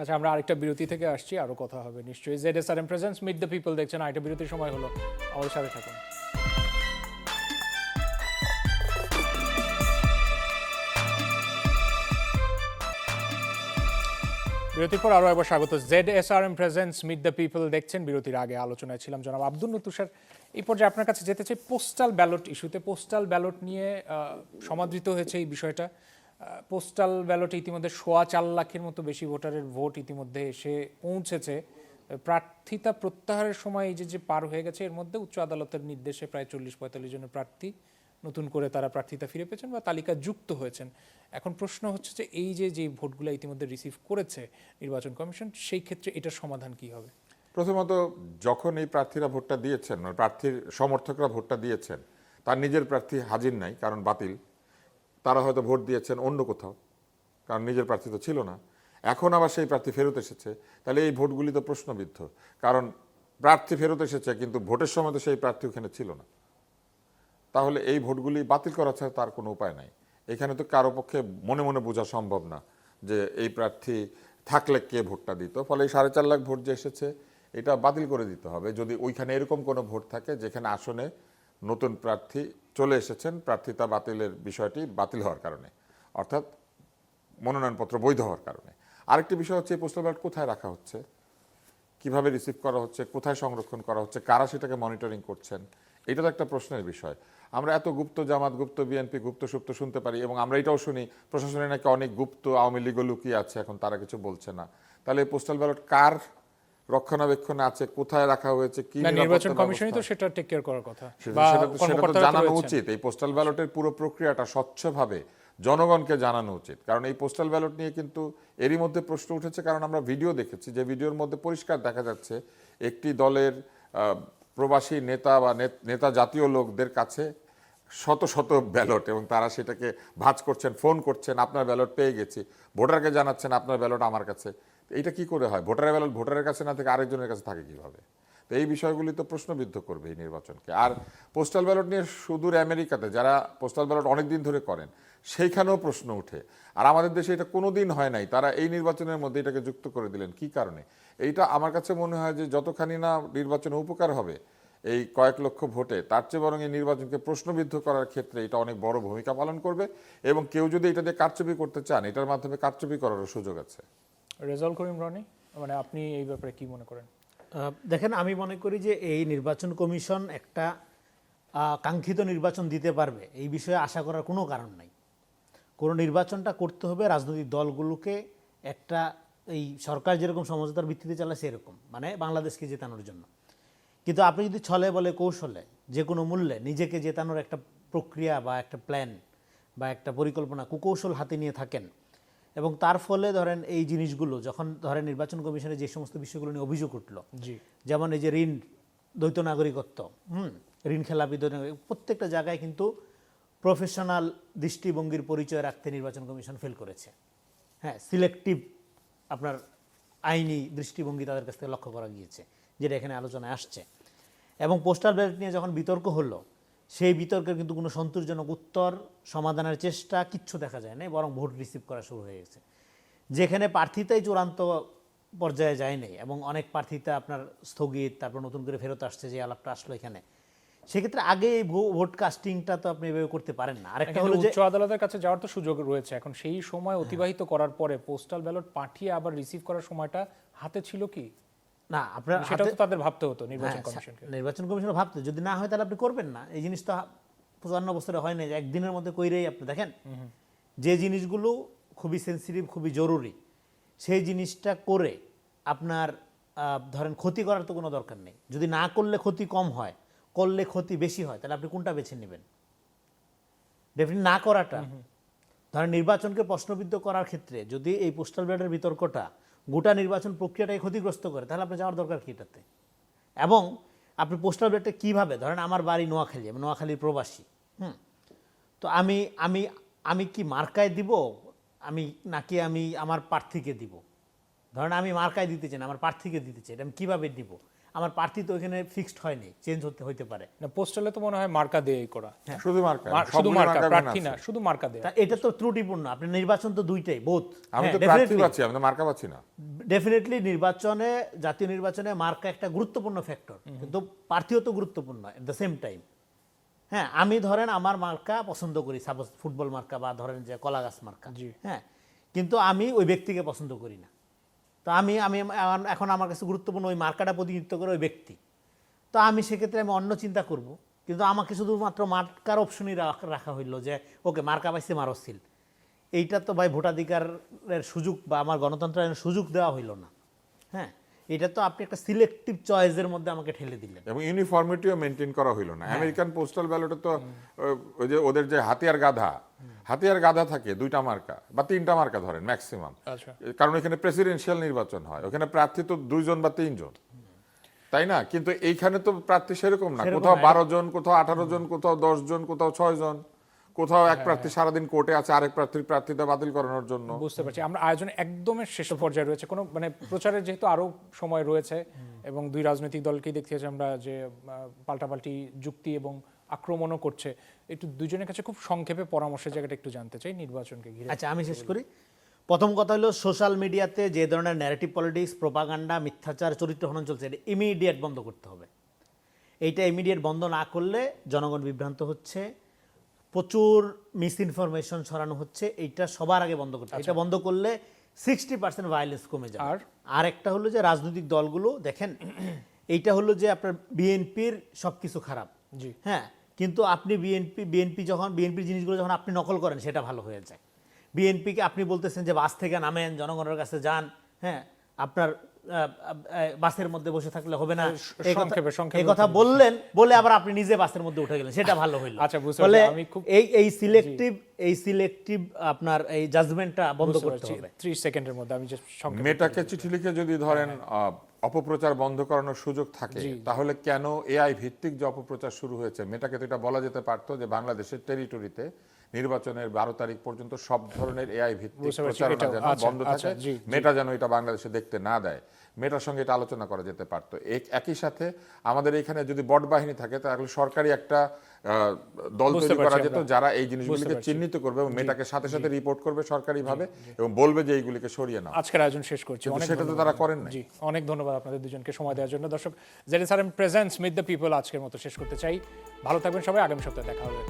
আচ্ছা, আমরা আরেকটা বিরতি থেকে আসছি, আরো কথা হবে নিশ্চয়ই। ZSRM presents meet the people দেখছেন, আরেকটা বিরতির সময় হলো, আমাদের সাথে থাকুন। বিরতির পর আরো একবার স্বাগত। ZSRM presents meet the people দেখছেন। বিরতির আগে আলোচনায় ছিলাম জনাব আব্দুল নূর তুষার। এই পর্যায়ে আপনার কাছে যেতে চাই পোস্টাল ব্যালট ইস্যুতে। পোস্টাল ব্যালট নিয়ে সমাদৃত হয়েছে এই বিষয়টা। পোস্টাল ব্যালটে ইতিমধ্যে 4.25 লাখের মতো বেশি ভোটারের ভোট ইতিমধ্যে এসে পৌঁছেছে। প্রার্থিতা প্রত্যাহারের সময় এই যে পার হয়ে গেছে, এর মধ্যে উচ্চ আদালতের নির্দেশে প্রায় 40-45 জনের প্রার্থী নতুন করে তারা প্রার্থিতা ফিরে পেয়েছেন বা তালিকা যুক্ত হয়েছেন। এখন প্রশ্ন হচ্ছে যে এই যে ভোটগুলো ইতিমধ্যে রিসিভ করেছে নির্বাচন কমিশন, সেই ক্ষেত্রে এটার সমাধান কি হবে? প্রথমত যখন এই প্রার্থীরা ভোটটা দিয়েছেন, মানে প্রার্থীর সমর্থকরা ভোটটা দিয়েছেন, তার নিজের প্রার্থী হাজির নাই কারণ বাতিল, তারা হয়তো ভোট দিয়েছেন অন্য কোথাও কারণ নিজের প্রার্থী তো ছিল না। এখন আবার সেই প্রার্থী ফেরত এসেছে, তাহলে এই ভোটগুলি তো প্রশ্নবিদ্ধ। কারণ প্রার্থী ফেরত এসেছে কিন্তু ভোটের সময় তো সেই প্রার্থী ওখানে ছিল না। তাহলে এই ভোটগুলি বাতিল করা ছাড়া তার কোনো উপায় নাই। এখানে তো কারো পক্ষে মনে মনে বোঝা সম্ভব না যে এই প্রার্থী থাকলে কে ভোটটা দিত। ফলে এই 4.5 লাখ ভোট যে এসেছে এটা বাতিল করে দিতে হবে। যদি ওইখানে এরকম কোনো ভোট থাকে যেখানে আসনে নতুন প্রার্থী চলে এসেছেন, প্রার্থিতা বাতিলের বিষয়টি বাতিল হওয়ার কারণে, অর্থাৎ মনোনয়নপত্র বৈধ হওয়ার কারণে। আরেকটি বিষয় হচ্ছে এই পোস্টাল ব্যালট কোথায় রাখা হচ্ছে, কিভাবে রিসিভ করা হচ্ছে, কোথায় সংরক্ষণ করা হচ্ছে, কারা সেটাকে মনিটরিং করছেন, এটা তো একটা প্রশ্নের বিষয়। আমরা এত গুপ্ত জামাত, গুপ্ত বিএনপি, গুপ্ত সুপ্ত শুনতে পারি, এবং আমরা এটাও শুনি প্রশাসনে নাকি অনেক গুপ্ত আওয়ামী লীগও লুকিয়ে আছে, এখন তারা কিছু বলছে না। তাহলে এই পোস্টাল ব্যালট কার রক্ষণাবেক্ষণে আছে, কোথায় রাখা হয়েছে, কি নির্বাচন কমিশনই তো সেটা টেক কেয়ার করার কথা, সেটা তো জানানো উচিত। এই পোস্টাল ব্যালটের পুরো প্রক্রিয়াটা স্বচ্ছভাবে জনগণকে জানানো উচিত। কারণ এই পোস্টাল ব্যালট নিয়ে কিন্তু এরই মধ্যে প্রশ্ন উঠেছে, কারণ আমরা ভিডিও দেখেছি, যে ভিডিওর মধ্যে পরিষ্কার দেখা যাচ্ছে একটি দলের প্রবাসী নেতা বা নেতা জাতীয় লোকদের কাছে শত শত ব্যালট, এবং তারা সেটাকে ভাঁজ করছেন, ফোন করছেন, আপনার ব্যালট পেয়ে গেছি, ভোটারকে জানাচ্ছেন আপনার ব্যালট আমার কাছে। এইটা কি করে হয়? ভোটারের ব্যালট ভোটারের কাছে না থেকে আরেকজনের কাছে থাকে কিভাবে? তো এই বিষয়গুলি তো প্রশ্নবিদ্ধ করবে এই নির্বাচনকে। আর পোস্টাল ব্যালট নিয়ে সুদূর আমেরিকাতে যারা পোস্টাল ব্যালট অনেকদিন ধরে করেন, সেইখানেও প্রশ্ন উঠে। আর আমাদের দেশে এটা কোনো দিন হয় নাই, তারা এই নির্বাচনের মধ্যে এটাকে যুক্ত করে দিলেন কি কারণে? এইটা আমার কাছে মনে হয় যে যতখানি না নির্বাচনে উপকার হবে এই কয়েক লক্ষ ভোটে, তার চেয়ে বরং এই নির্বাচনকে প্রশ্নবিদ্ধ করার ক্ষেত্রে এটা অনেক বড় ভূমিকা পালন করবে। এবং কেউ যদি এটা দিয়ে কারচুপি করতে চান, এটার মাধ্যমে কারচুপি করারও সুযোগ আছে। রেজাউল করিম রনি, মানে আপনি এই ব্যাপারে কি মনে করেন? দেখেন, আমি মনে করি যে এই নির্বাচন কমিশন একটা কাঙ্ক্ষিত নির্বাচন দিতে পারবে এই বিষয়ে আশা করার কোনো কারণ নাই। কোনো নির্বাচনটা করতে হবে রাজনৈতিক দলগুলোকে একটা, এই সরকার যেরকম সমঝোতার ভিত্তিতে চালায় সেরকম, মানে বাংলাদেশকে জেতানোর জন্য। কিন্তু আপনি যদি ছলে বলে কৌশলে যে কোনো মূল্যে নিজেকে জেতানোর একটা প্রক্রিয়া বা একটা প্ল্যান বা একটা পরিকল্পনা কুকৌশল হাতে নিয়ে থাকেন, এবং তার ফলে ধরেন এই জিনিসগুলো যখন ধরেন নির্বাচন কমিশনে যে সমস্ত বিষয়গুলো নিয়ে অভিযোগ উঠলো, জি যেমন এই যে ঋণ, দ্বৈত নাগরিকত্ব, ঋণ খেলাপি, দ্বৈত নাগরিক, প্রত্যেকটা জায়গায় কিন্তু প্রফেশনাল দৃষ্টিভঙ্গির পরিচয় রাখতে নির্বাচন কমিশন ফেল করেছে। হ্যাঁ, সিলেক্টিভ আপনার আইনি দৃষ্টিভঙ্গি তাদের কাছ থেকে লক্ষ্য করা গিয়েছে, যেটা এখানে আলোচনায় আসছে। এবং পোস্টাল ব্যালট নিয়ে যখন বিতর্ক হলো, সেই বিতর্কের কিন্তু কোনো সন্তোষজনক উত্তর, সমাধানের চেষ্টা কিচ্ছু দেখা যায় না, বরং ভোট রিসিভ করা শুরু হয়ে গেছে। যেখানে প্রার্থিতাই চূড়ান্ত পর্যায়ে যায়নি এবং অনেক প্রার্থিতা আপনার স্থগিত, তারপর নতুন করে ফেরত আসছে, যে আলাপটা আসলো এখানে, সেক্ষেত্রে আগে এই ভোট কাস্টিংটা তো আপনি এভাবে করতে পারেন না। আরেকটা হলো যে উচ্চ আদালতের কাছে যাওয়ার তো সুযোগ রয়েছে, এখন সেই সময় অতিবাহিত করার পরে পোস্টাল ব্যালট পাঠিয়ে আবার রিসিভ করার সময়টা হাতে ছিল কি? না, আপনার সেটা তো তাদের ভাবতে হতো নির্বাচন কমিশনকে। নির্বাচন কমিশন ভাবতে, যদি না হয় তাহলে আপনি করবেন না। এই জিনিস তো 55 বছরে হয় না যে একদিনের মধ্যে কইরেই আপনি দেখেন, যে জিনিসগুলো খুবই সেন্সিটিভ, খুবই জরুরি, সেই জিনিসটা করে আপনার ধরেন ক্ষতি করার তো কোনো দরকার নেই। যদি না করলে ক্ষতি কম হয়, করলে ক্ষতি বেশি হয়, তাহলে আপনি কোনটা বেছে নেবেন? ডেফিনেটলি না করাটা। ধরেন নির্বাচনকে প্রশ্নবিদ্ধ করার ক্ষেত্রে যদি এই পোস্টাল ব্যালটের বিতর্কটা গোটা নির্বাচন প্রক্রিয়াটাই ক্ষতিগ্রস্ত করে, তাহলে আপনি যাওয়ার দরকার কি এটাতে? এবং আপনি পোস্টাল ব্যালটে কীভাবে, ধরেন আমার বাড়ি নোয়াখালী, আমি নোয়াখালীর প্রবাসী, তো আমি আমি আমি কি মার্কায় দিব, নাকি আমি আমার প্রার্থীকে দিব? ধরেন আমি মার্কায় দিতে চাই না, আমার প্রার্থীকে দিতে চাই, এটা আমি কীভাবে দিব? আমার প্রার্থী তো এখানে ফিক্সড হয়নি, চেঞ্জ হতে পারে। না, পোস্টালে তো মনে হয় মার্কা দিয়েই করা, শুধু মার্কা, শুধু সবগুলো মার্কা, মার্কা প্রার্থী আছে। না, শুধু মার্কা দেয়া। তা এটা তো ত্রুটিপূর্ণ। আপনি নির্বাচন তো দুইটাই, বোথ। আমি তো প্রার্থী পাচ্ছি, আমি তো মার্কা পাচ্ছি না। ডেফিনেটলি নির্বাচনে, জাতীয় নির্বাচনে মার্কা একটা গুরুত্বপূর্ণ ফ্যাক্টর, কিন্তু প্রার্থীও তো গুরুত্বপূর্ণ এট দ্য সেম টাইম। হ্যাঁ, আমি ধরেন আমার মার্কা পছন্দ করি, সাপোজ ফুটবল মার্কা বা ধরেন যে কলা গাছ মার্কা, হ্যাঁ, কিন্তু আমি ওই ব্যক্তিকে পছন্দ করি না। তো আমি আমি এখন আমার কাছে গুরুত্বপূর্ণ ওই মার্কাটা প্রতিনিধিত্ব করে ওই ব্যক্তি। তো আমি সেক্ষেত্রে আমি অন্য চিন্তা করব, কিন্তু আমাকে শুধুমাত্র মার্কার অপশনই রাখা হইলো যে ওকে মার্কা পাইছে মারসিল। এইটা তো ভাই ভোটাধিকারের সুযোগ বা আমার গণতন্ত্রের সুযোগ দেওয়া হইল না। হ্যাঁ, এটা তো আপনি একটা সিলেক্টিভ চয়েসের মধ্যে আমাকে ঠেলে দিলেন। এবং ইউনিফর্মিটিও মেনটেন করা হইলো না। আমেরিকান পোস্টাল ব্যালটে তো ওই যে ওদের যে হাতিয়ার গাধা থাকে, 2টা মার্কা বা 3টা মার্কা ধরেন ম্যাক্সিমাম, কারণ এখানে প্রেসিডেন্সিয়াল নির্বাচন হয়, ওখানে প্রার্থী তো 2 জন বা 3 জন, তাই না? কিন্তু এইখানে তো প্রার্থী সেরকম না, কোথাও 12 জন, কোথাও 18 জন, কোথাও 10 জন, কোথাও 6 জন, কোথাও এক প্রার্থী সারাদিন কোর্টে আছে আরেক প্রার্থীর প্রার্থীতা বাতিল করানোর জন্য। বুঝতে পারছি, আমরা আয়োজন একদমের শেষ পর্যায়ে রয়েছে, কোনো মানে প্রচারের যেহেতু আরো সময় রয়েছে এবং দুই রাজনৈতিক দলকেই দেখতে হচ্ছে আমরা যে পাল্টাপাল্টি যুক্তি এবং আক্রমণও করছে, একটু দুজনের কাছে খুব সংক্ষেপে পরামর্শের জায়গাটা একটু জানতে চাই নির্বাচনকে ঘিরে। আচ্ছা, আমি শেষ করি। প্রথম কথা হলো, সোশ্যাল মিডিয়াতে যে ধরনের ন্যারেটিভ পলিটিক্স, প্রোপাগান্ডা, মিথ্যাচার, চরিত্র হনন চলছে, এটা ইমিডিয়েট বন্ধ করতে হবে। এইটা ইমিডিয়েট বন্ধ না করলে জনগণ বিভ্রান্ত হচ্ছে, প্রচুর মিস ইনফরমেশন ছড়ানো হচ্ছে, এইটা সবার আগে বন্ধ করতে হবে। এটা বন্ধ করলে 60% ভায়োলেন্স কমে যাবে। আর একটা হলো যে রাজনৈতিক দলগুলো দেখেন, এইটা হলো যে আপনার বিএনপির সবকিছু খারাপ, হ্যাঁ, কিন্তু আপনি বিএনপির জিনিসগুলো যখন আপনি নকল করেন, সেটা ভালো হয়ে যায়। বিএনপিকে আপনি বলতেছেন যে বাস থেকে নামেন, জনগণের কাছে যান, হ্যাঁ, আপনার বাসের মধ্যে বসে থাকলে হবে না, এই কথা বলে আবার আপনি নিজে বাসের মধ্যে উঠে গেলেন, সেটা ভালো হইলো। আচ্ছা, বুঝতে পারছি। আমি খুব এই সিলেক্টিভ আপনার এই জাজমেন্টটা বন্ধ করতে হবে 30 সেকেন্ডের মধ্যে। আমি যে মেটাকে চিঠি লিখে যদি ধরেন অপপ্রচার বন্ধ করানোর সুযোগ থাকে, তাহলে কেন এআই ভিত্তিক যে অপপ্রচার শুরু হয়েছে, মেটাকে তো এটা বলা যেতে পারতো যে বাংলাদেশের টেরিটরিতে নির্বাচনের 12 তারিখ পর্যন্ত সব ধরনের এআই ভিত্তিক প্রচারণা যেন বন্ধ থাকে, মেটা যেন এটা বাংলাদেশে দেখতে না দেয়। মেটার সঙ্গে এটা আলোচনা করা যেতে পারতো। একই সাথে আমাদের এখানে যদি বট বাহিনী থাকে, তাহলে সরকারি একটা দল তৈরি করা যেত যারা এই জিনিসগুলিকে চিহ্নিত করবে এবং মেটাকে সাথে সাথে রিপোর্ট করবে সরকারিভাবে এবং বলবে যে এইগুলিকে সরিয়ে নাও। আজকের আয়োজন শেষ করছি, সেটা তো তারা করেন না। অনেক ধন্যবাদ আপনাদের দুজনকে সময় দেওয়ার জন্য। দর্শক, জেরিসারেম প্রেজেন্টস মিট দ্য পিপল আজকের মতো শেষ করতে চাই। ভালো থাকবেন সবাই, আগামী সপ্তাহে দেখা হবে।